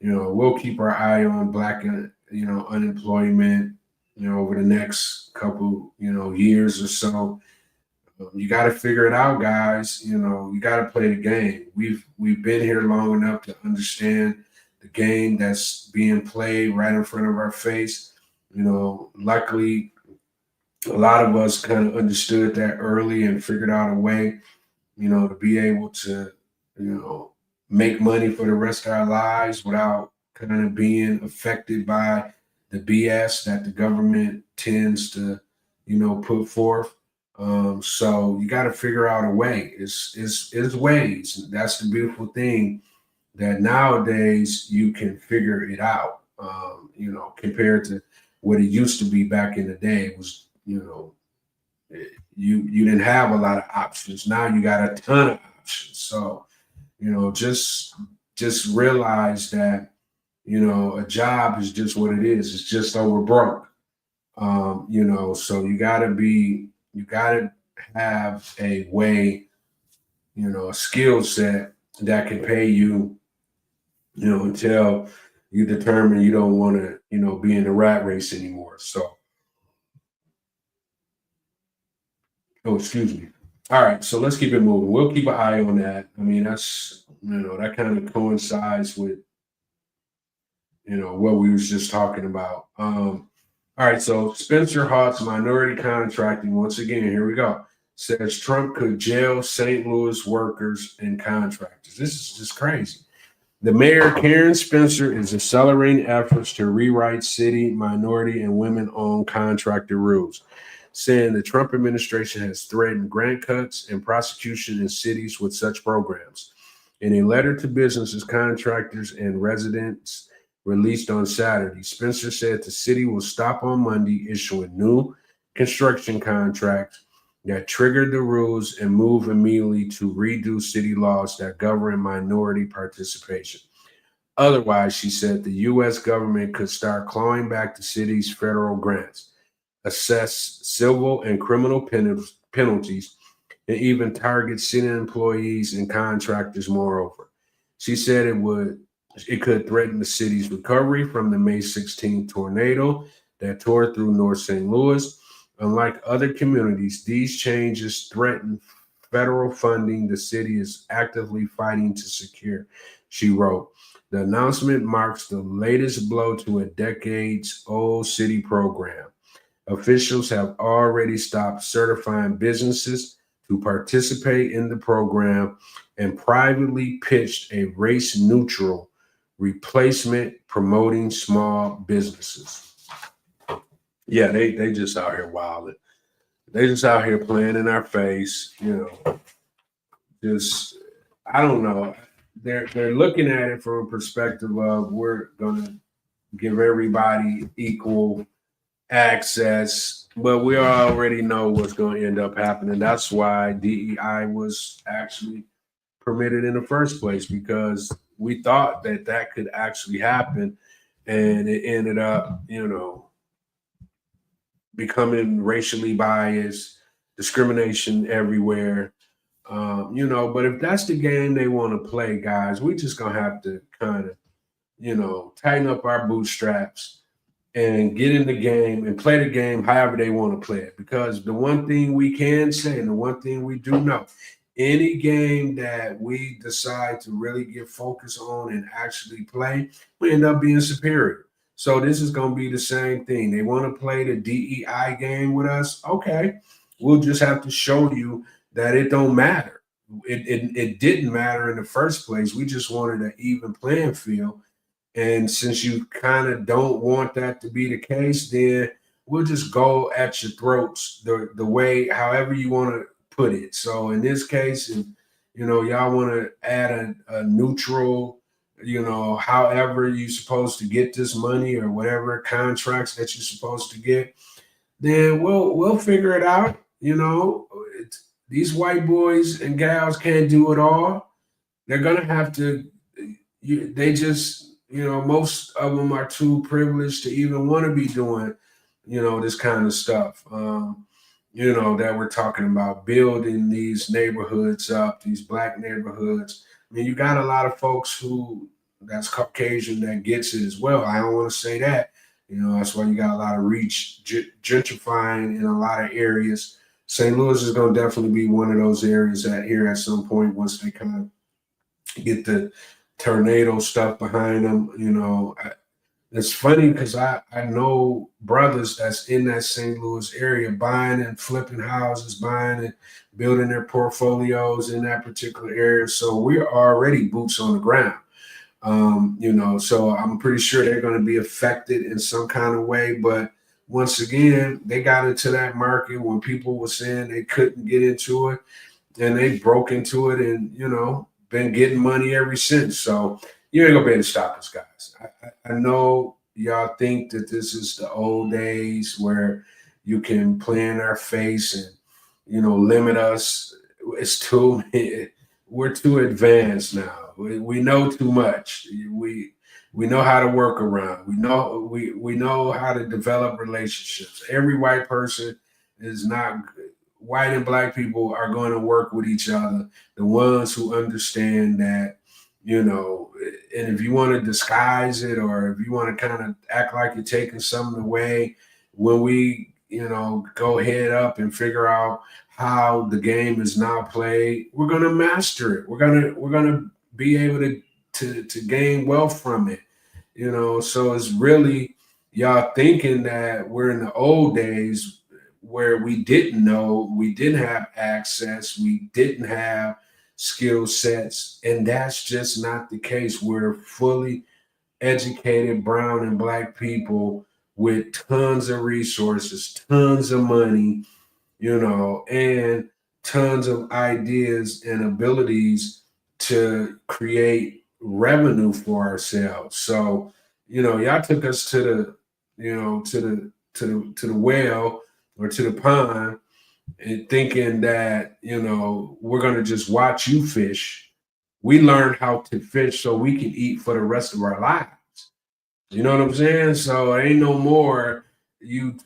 we'll keep our eye on Black, unemployment, over the next couple, years or so. You got to figure it out, guys. You got to play the game. We've been here long enough to understand the game that's being played right in front of our face. Luckily, a lot of us kind of understood that early and figured out a way, to be able to, make money for the rest of our lives without kind of being affected by the BS that the government tends to, put forth. So you got to figure out a way. It's ways. That's the beautiful thing, that nowadays you can figure it out. Compared to what it used to be back in the day. It was, you didn't have a lot of options. Now you got a ton of options. So, just realize that, a job is just what it is. It's just over broke. So you gotta have a way, a skill set that can pay you, until you determine you don't want to, be in the rat race anymore. So, excuse me. All right, so let's keep it moving. We'll keep an eye on that. I mean, that's, that kind of coincides with, what we was just talking about. All right, so Spencer Hart's minority contracting, once again, here we go, says Trump could jail St. Louis workers and contractors. This is just crazy. The mayor, Karen Spencer, is accelerating efforts to rewrite city minority and women-owned contractor rules, saying the Trump administration has threatened grant cuts and prosecution in cities with such programs. In a letter to businesses, contractors, and residents released on Saturday, Spencer said the city will stop on Monday issuing new construction contracts that triggered the rules and move immediately to redo city laws that govern minority participation. Otherwise, she said the U.S. government could start clawing back the city's federal grants, assess civil and criminal penalties, and even target city employees and contractors. Moreover, she said it could threaten the city's recovery from the May 16th tornado that tore through North St. Louis. Unlike other communities, these changes threaten federal funding the city is actively fighting to secure, she wrote. The announcement marks the latest blow to a decades old city program. Officials have already stopped certifying businesses to participate in the program and privately pitched a race neutral replacement promoting small businesses. Yeah, they just out here wilding. They just out here playing in our face, just I don't know. They're looking at it from a perspective of we're gonna give everybody equal access, but we already know what's going to end up happening. That's why DEI was actually permitted in the first place, because we thought that could actually happen, and it ended up, becoming racially biased, discrimination everywhere. But if that's the game they want to play, guys, we just gonna have to kind of, tighten up our bootstraps and get in the game and play the game however they want to play it. Because the one thing we can say and the one thing we do know, any game that we decide to really get focused on and actually play, we end up being superior. So this is going to be the same thing. They want to play the DEI game with us. Okay, we'll just have to show you that it don't matter. It didn't matter in the first place. We just wanted an even playing field. And since you kind of don't want that to be the case, then we'll just go at your throats the way, however you want to put it. So in this case, if, y'all want to add a neutral, however you're supposed to get this money or whatever contracts that you're supposed to get, then we'll figure it out. These white boys and gals can't do it all. They're gonna have to. They just, most of them are too privileged to even want to be doing, this kind of stuff. That we're talking about building these neighborhoods up, these black neighborhoods. I mean, you got a lot of folks that's Caucasian that gets it as well. I don't want to say that. That's why you got a lot of gentrifying in a lot of areas. St. Louis is going to definitely be one of those areas here at some point once they kind of get the tornado stuff behind them. It's funny because I know brothers that's in that St. Louis area buying and flipping houses, buying and building their portfolios in that particular area. So we're already boots on the ground. So I'm pretty sure they're going to be affected in some kind of way. But once again, they got into that market when people were saying they couldn't get into it, and they broke into it and, been getting money ever since. So you ain't gonna be able to stop us, guys. I know y'all think that this is the old days where you can play in our face and, limit us. We're too advanced now. We know too much. We know how to work around. We know how to develop relationships. Every white person is not white and black people are going to work with each other. The ones who understand that, and if you want to disguise it or if you want to kind of act like you're taking something away, when we, go head up and figure out how the game is now played, we're going to master it. We're going to be able to gain wealth from it. So it's really y'all thinking that we're in the old days where we didn't know, we didn't have access, we didn't have skill sets, and that's just not the case. We're fully educated brown and black people with tons of resources, tons of money, and tons of ideas and abilities to create revenue for ourselves. So, y'all took us to the well or to the pond and thinking that, we're going to just watch you fish we learned how to fish so we can eat for the rest of our lives. You know what I'm saying? So it ain't no more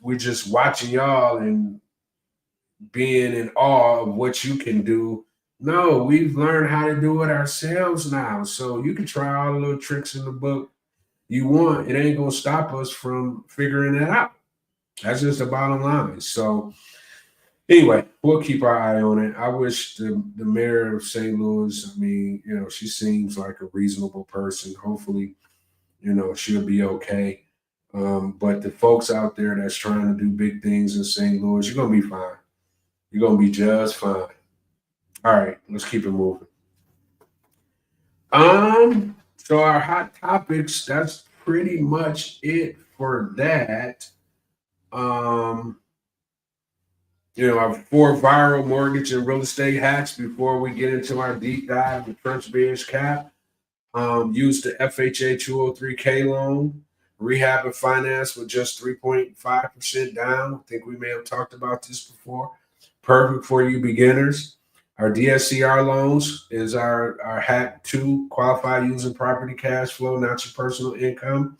we're just watching y'all and being in awe of what you can do. No, we've learned how to do it ourselves now. So you can try all the little tricks in the book you want. It ain't gonna stop us from figuring it out. That's just the bottom line. So anyway, we'll keep our eye on it. I wish the mayor of St. Louis, I mean, she seems like a reasonable person. Hopefully, she'll be okay. But the folks out there that's trying to do big things in St. Louis, you're gonna be fine. You're gonna be just fine. All right, let's keep it moving. So our hot topics, that's pretty much it for that. Um, our 4 viral mortgage and real estate hacks before we get into our deep dive with Trustbridge Cap. Use the FHA 203K loan, rehab and finance with just 3.5% down. I think we may have talked about this before. Perfect for you beginners. Our DSCR loans is our hack to qualify using property cash flow, not your personal income.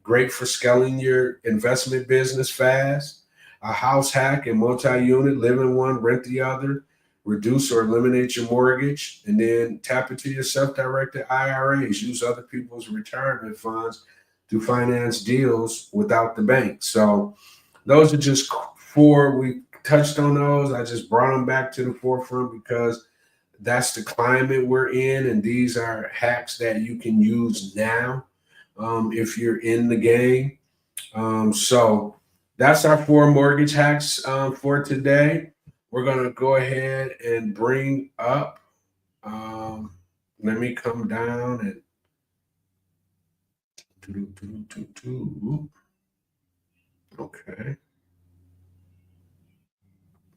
Great for scaling your investment business fast. A house hack and multi-unit, live in one, rent the other, reduce or eliminate your mortgage, and then tap into your self-directed IRAs. Use other people's retirement funds to finance deals without the bank. So those are just 4. We touched on those. I just brought them back to the forefront because that's the climate we're in, and these are hacks that you can use now if you're in the game. So that's our 4 mortgage hacks for today. We're going to go ahead and bring up, let me come down and okay.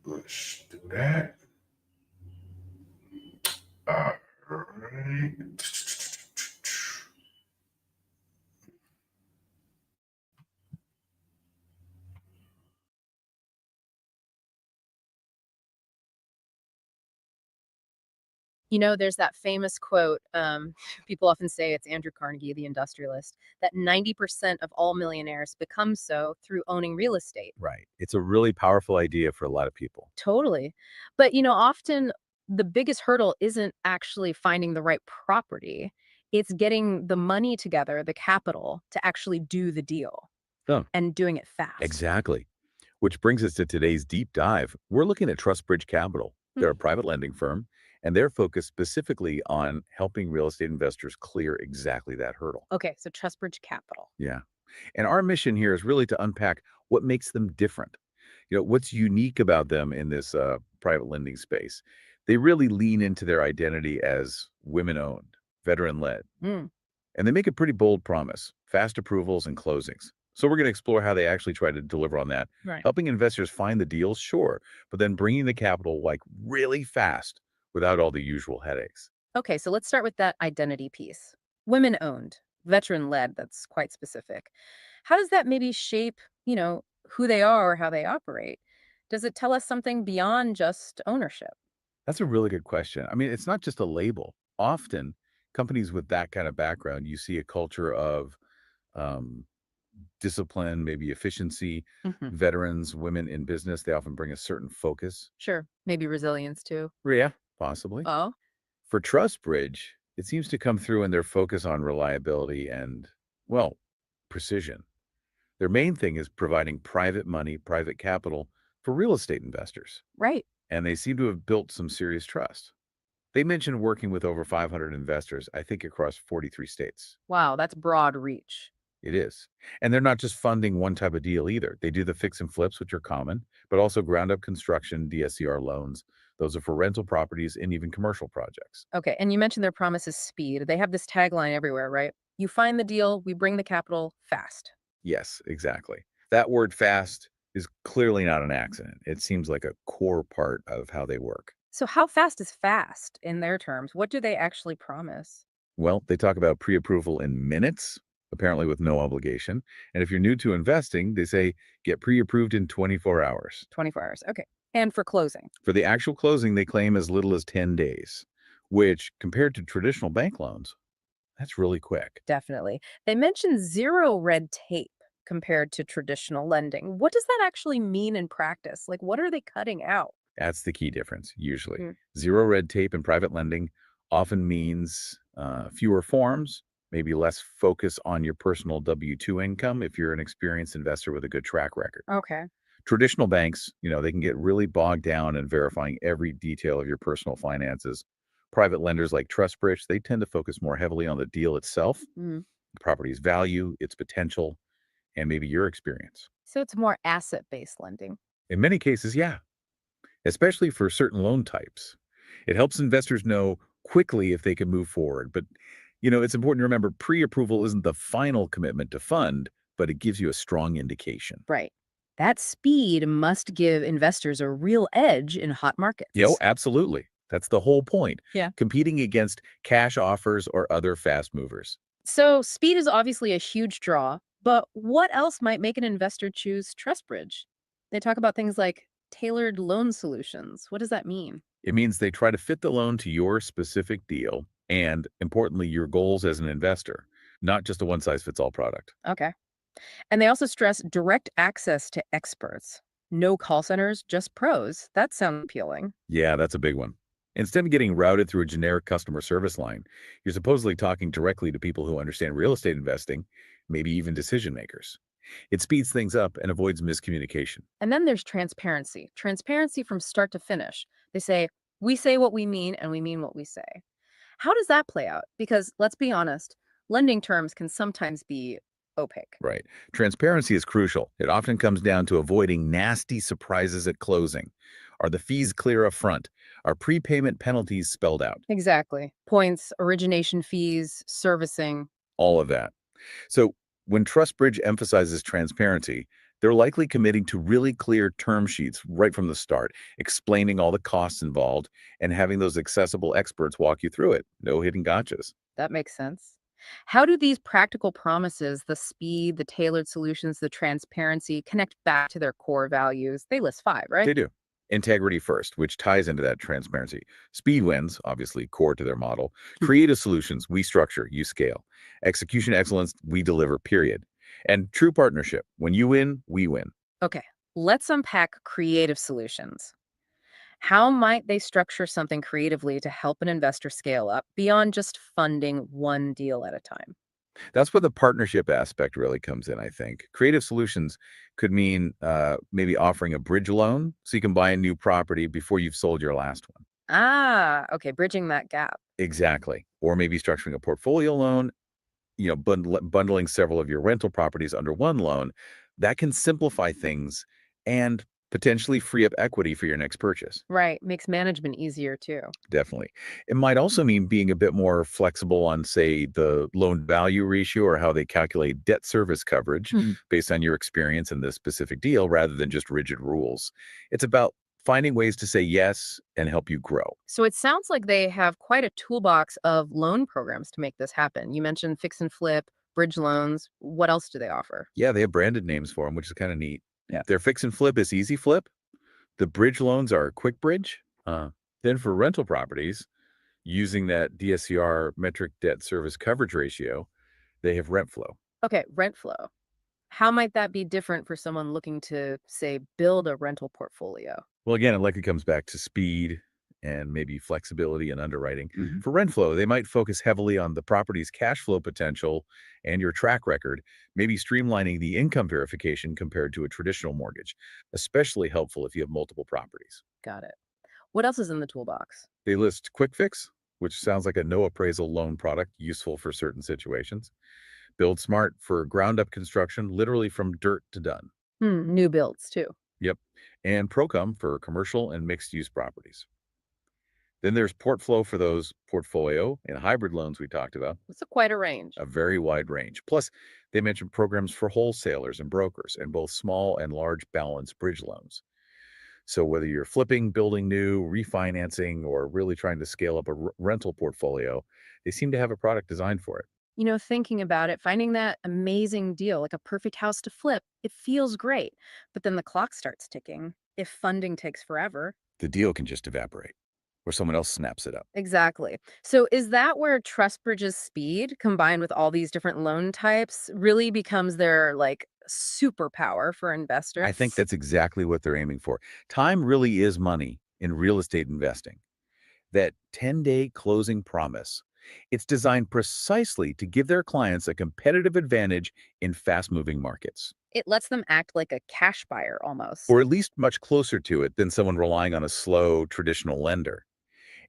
Let's do that. All right. There's that famous quote, people often say it's Andrew Carnegie, the industrialist, that 90% of all millionaires become so through owning real estate. Right. It's a really powerful idea for a lot of people. Totally. But, often the biggest hurdle isn't actually finding the right property. It's getting the money together, the capital, to actually do the deal Oh, and doing it fast. exactly. Which brings us to today's deep dive. We're looking at Trustbridge Capital. They're a private lending firm, and they're focused specifically on helping real estate investors clear exactly that hurdle. Okay, so Trustbridge Capital. Yeah. And our mission here is really to unpack what makes them different. What's unique about them in this private lending space. They really lean into their identity as women-owned, veteran-led, Mm, and they make a pretty bold promise, fast approvals and closings. So we're going to explore how they actually try to deliver on that, right. helping investors find the deals, sure, but then bringing the capital like really fast without all the usual headaches. Okay, so let's start with that identity piece. Women owned, veteran led, that's quite specific. How does that maybe shape, who they are or how they operate? Does it tell us something beyond just ownership? That's a really good question. I mean, it's not just a label. Often, companies with that kind of background, you see a culture of um, discipline, maybe efficiency. Hmm. Veterans, women in business, they often bring a certain focus. Sure, maybe resilience too. Yeah, possibly. Oh, For Trustbridge, it seems to come through in their focus on reliability and, well, precision. Their main thing is providing private money, private capital for real estate investors, right. and they seem to have built some serious trust. They mentioned working with over 500 investors, I think across 43 states. Wow, that's broad reach. It is. And they're not just funding one type of deal either. They do the fix and flips, which are common, but also ground up construction, DSCR loans. Those are for rental properties and even commercial projects. Okay, and you mentioned their promise is speed. They have this tagline everywhere, right? You find the deal, we bring the capital fast. Yes, exactly. That word fast is clearly not an accident. It seems like a core part of how they work. So, how fast is fast in their terms? What do they actually promise? Well, they talk about pre approval in minutes, apparently with no obligation. And if you're new to investing, they say get pre approved in 24 hours. 24 hours. Okay. And for closing. For the actual closing, they claim as little as 10 days, which compared to traditional bank loans, that's really quick. Definitely. They mentioned zero red tape compared to traditional lending. What does that actually mean in practice? Like, what are they cutting out? That's the key difference, usually. Mm. Zero red tape in private lending often means fewer forms, maybe less focus on your personal W-2 income if you're an experienced investor with a good track record. Okay. Traditional banks, they can get really bogged down in verifying every detail of your personal finances. Private lenders like Trustbridge, they tend to focus more heavily on the deal itself, Mm. the property's value, its potential, and maybe your experience. So it's more asset-based lending. In many cases, yeah, especially for certain loan types. It helps investors know quickly if they can move forward. But, it's important to remember pre-approval isn't the final commitment to fund, but it gives you a strong indication. Right. That speed must give investors a real edge in hot markets. Absolutely. That's the whole point. Yeah. Competing against cash offers or other fast movers. So speed is obviously a huge draw, but what else might make an investor choose Trustbridge? They talk about things like tailored loan solutions. What does that mean? It means they try to fit the loan to your specific deal and, importantly, your goals as an investor, not just a one-size-fits-all product. Okay. And they also stress direct access to experts. No call centers, just pros. That sounds appealing. Yeah, that's a big one. Instead of getting routed through a generic customer service line, you're supposedly talking directly to people who understand real estate investing, maybe even decision makers. It speeds things up and avoids miscommunication. And then there's transparency. Transparency from start to finish. They say, we say what we mean and we mean what we say. How does that play out? Because let's be honest, lending terms can sometimes be opaque. Right. Transparency is crucial. It often comes down to avoiding nasty surprises at closing. Are the fees clear up front? Are prepayment penalties spelled out? Exactly. Points, origination fees, servicing. All of that. So when Trustbridge emphasizes transparency, they're likely committing to really clear term sheets right from the start, explaining all the costs involved and having those accessible experts walk you through it. No hidden gotchas. That makes sense. How do these practical promises, the speed, the tailored solutions, the transparency, connect back to their core values? They list five, right? They do. Integrity first, which ties into that transparency. Speed wins, obviously core to their model. Creative solutions, we structure, you scale. Execution excellence, we deliver, period. And true partnership, when you win, we win. Okay, let's unpack creative solutions. How might they structure something creatively to help an investor scale up beyond just funding one deal at a time? That's where the partnership aspect really comes in, I think. Creative solutions could mean maybe offering a bridge loan so you can buy a new property before you've sold your last one. Ah, okay, bridging that gap. Exactly. Or maybe structuring a portfolio loan, bundling several of your rental properties under one loan. That can simplify things and potentially free up equity for your next purchase. Right, makes management easier too. Definitely. It might also mean being a bit more flexible on, say, the loan value ratio or how they calculate debt service coverage based on your experience in this specific deal rather than just rigid rules. It's about finding ways to say yes and help you grow. So it sounds like they have quite a toolbox of loan programs to make this happen. You mentioned fix and flip, bridge loans. What else do they offer? Yeah, they have branded names for them, which is kind of neat. Yeah. Their fix and flip is Easy Flip. The bridge loans are Quick Bridge. Then for rental properties, using that DSCR metric debt service coverage ratio, they have Rent Flow. Okay, rent flow. How might that be different for someone looking to, say, build a rental portfolio? Well, again, it likely comes back to speed and maybe flexibility and underwriting. For rent flow, they might focus heavily on the property's cash flow potential and your track record, maybe streamlining the income verification compared to a traditional mortgage, especially helpful if you have multiple properties. Got it. What else is in the toolbox? They list Quick Fix, which sounds like a no appraisal loan product useful for certain situations. Build Smart for ground up construction, literally from dirt to done. New builds too. Yep. And Procom for commercial and mixed use properties. Then there's Portflow for those portfolio and hybrid loans we talked about, It's quite a range. a very wide range. Plus, they mentioned programs for wholesalers and brokers and both small and large balance bridge loans. So whether you're flipping, building new, refinancing, or really trying to scale up a rental portfolio, they seem to have a product designed for it. Thinking about it, finding that amazing deal, like a perfect house to flip, it feels great. But then the clock starts ticking. If funding takes forever, The deal can just evaporate. where someone else snaps it up. Exactly. So is that where Trustbridge's speed, combined with all these different loan types, really becomes their like superpower for investors? I think that's exactly what they're aiming for. Time really is money in real estate investing. That 10-day closing promise. It's designed precisely to give their clients a competitive advantage in fast-moving markets, It lets them act like a cash buyer almost. or at least much closer to it than someone relying on a slow, traditional lender.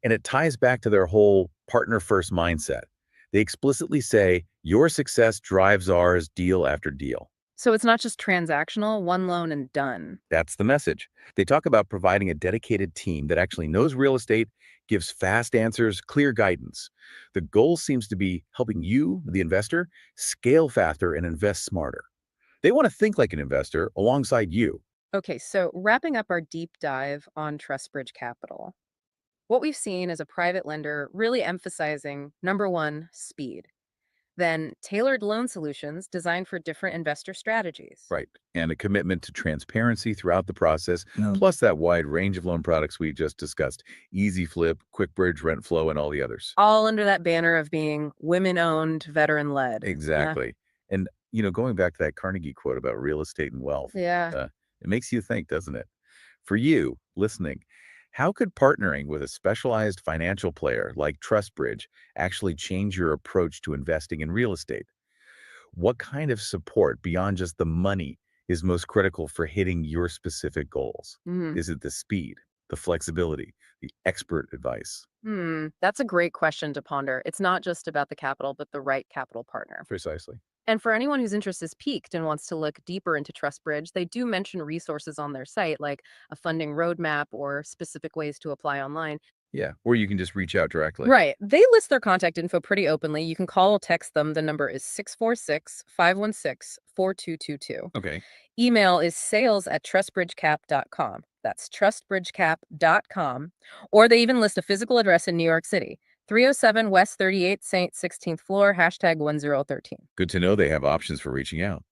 And it ties back to their whole partner-first mindset. They explicitly say, your success drives ours deal after deal. So it's not just transactional, one loan and done. That's the message. They talk about providing a dedicated team that actually knows real estate, gives fast answers, clear guidance. The goal seems to be helping you, the investor, scale faster and invest smarter. They want to think like an investor alongside you. Okay, so wrapping up our deep dive on Trustbridge Capital, what we've seen is a private lender really emphasizing number one, speed, then tailored loan solutions designed for different investor strategies. Right. And a commitment to transparency throughout the process, No. plus that wide range of loan products we just discussed. Easy Flip, Quick Bridge, Rent Flow, and all the others. All under that banner of being women owned, veteran led. Exactly. And, going back to that Carnegie quote about real estate and wealth, Yeah. it makes you think, doesn't it? For you listening, how could partnering with a specialized financial player like Trustbridge actually change your approach to investing in real estate? What kind of support beyond just the money is most critical for hitting your specific goals? Mhm. Is it the speed, the flexibility, the expert advice? That's a great question to ponder. It's not just about the capital, but the right capital partner. Precisely. And for anyone whose interest is piqued and wants to look deeper into Trustbridge, they do mention resources on their site, like a funding roadmap or specific ways to apply online. Yeah. Or you can just reach out directly. Right. They list their contact info pretty openly. You can call or text them. The number is 646-516-4222. Okay. Email is sales@trustbridgecap.com. That's trustbridgecap.com. Or they even list a physical address in New York City, 307 West 38th St. 16th floor, #1013. Good to know they have options for reaching out.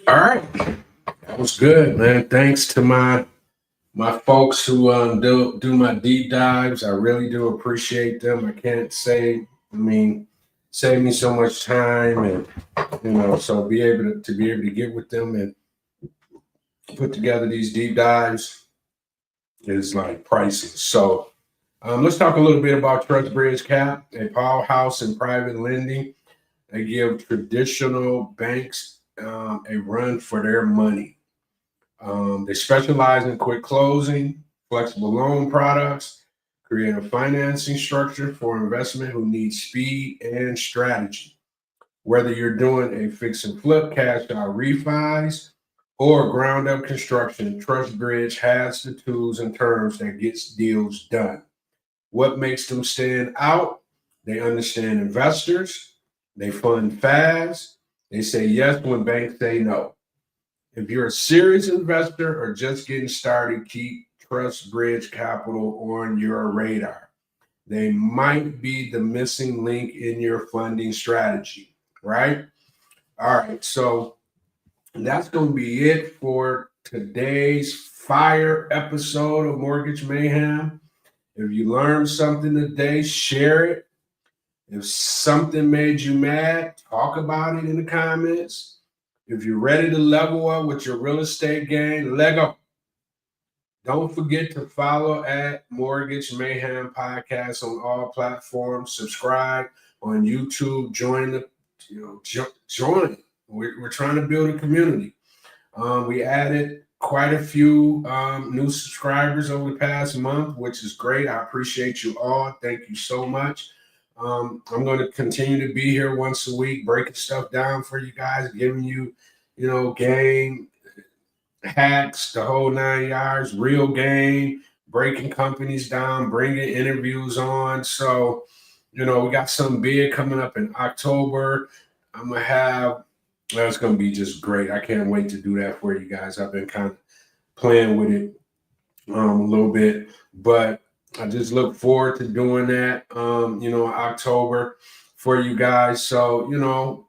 All right, that was good, man. Thanks to my folks who do my deep dives. I really do appreciate them. I can't say, save me so much time, and so be able to get with them and put together these deep dives is like priceless. So let's talk a little bit about Trustbridge Cap, a powerhouse in private lending. They give traditional banks a run for their money. They specialize in quick closing, flexible loan products, create a financing structure for investment who needs speed and strategy. Whether you're doing a fix and flip, cash out refis, or ground up construction, Trustbridge has the tools and terms that gets deals done. What makes them stand out? They understand investors, they fund fast, they say yes when banks say no. If you're a serious investor or just getting started, keep Trustbridge Capital on your radar. They might be the missing link in your funding strategy, right? All right, so that's going to be it for today's fire episode of Mortgage Mayhem. If you learned something today, share it. If something made you mad, talk about it in the comments. If you're ready to level up with your real estate game, leg up. Don't forget to follow at Mortgage Mayhem Podcast on all platforms. Subscribe on YouTube. Join join. We're trying to build a community. We added quite a few new subscribers over the past month, which is great. I appreciate you all. Thank you so much. I'm going to continue to be here once a week, breaking stuff down for you guys, giving you, game hacks, the whole 9 yards, real game, breaking companies down, bringing interviews on. So, we got something big coming up in October. I'm going to have, that's going to be just great. I can't wait to do that for you guys. I've been kind of playing with it a little bit, but I just look forward to doing that, October for you guys. So,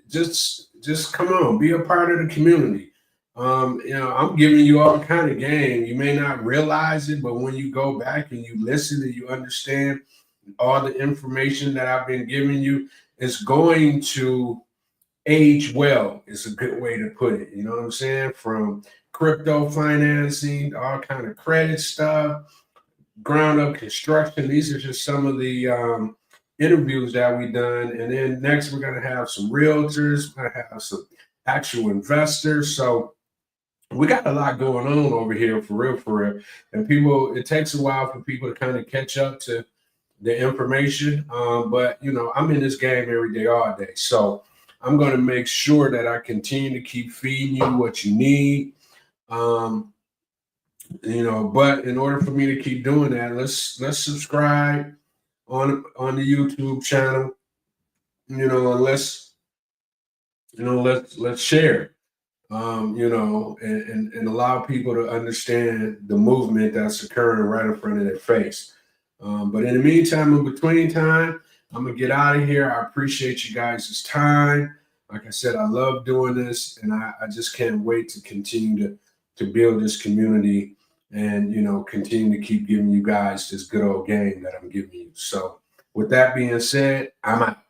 just come on, be a part of the community. I'm giving you all kind of game. You may not realize it, but when you go back and you listen and you understand all the information that I've been giving you, it's going to age well. Is a good way to put it. You know what I'm saying? From crypto financing, all kind of credit stuff, ground up construction. These are just some of the interviews that we done. And then next we're gonna have some realtors, we're gonna have some actual investors. So we got a lot going on over here for real, for real. And people, it takes a while for people to kind of catch up to the information. But I'm in this game every day, all day. So I'm going to make sure that I continue to keep feeding you what you need. But in order for me to keep doing that, let's subscribe on the YouTube channel. And let's share. And allow people to understand the movement that's occurring right in front of their face. But in the meantime, in between time, I'm going to get out of here. I appreciate you guys' time. Like I said, I love doing this, and I just can't wait to continue to build this community and, continue to keep giving you guys this good old game that I'm giving you. So with that being said, I'm out.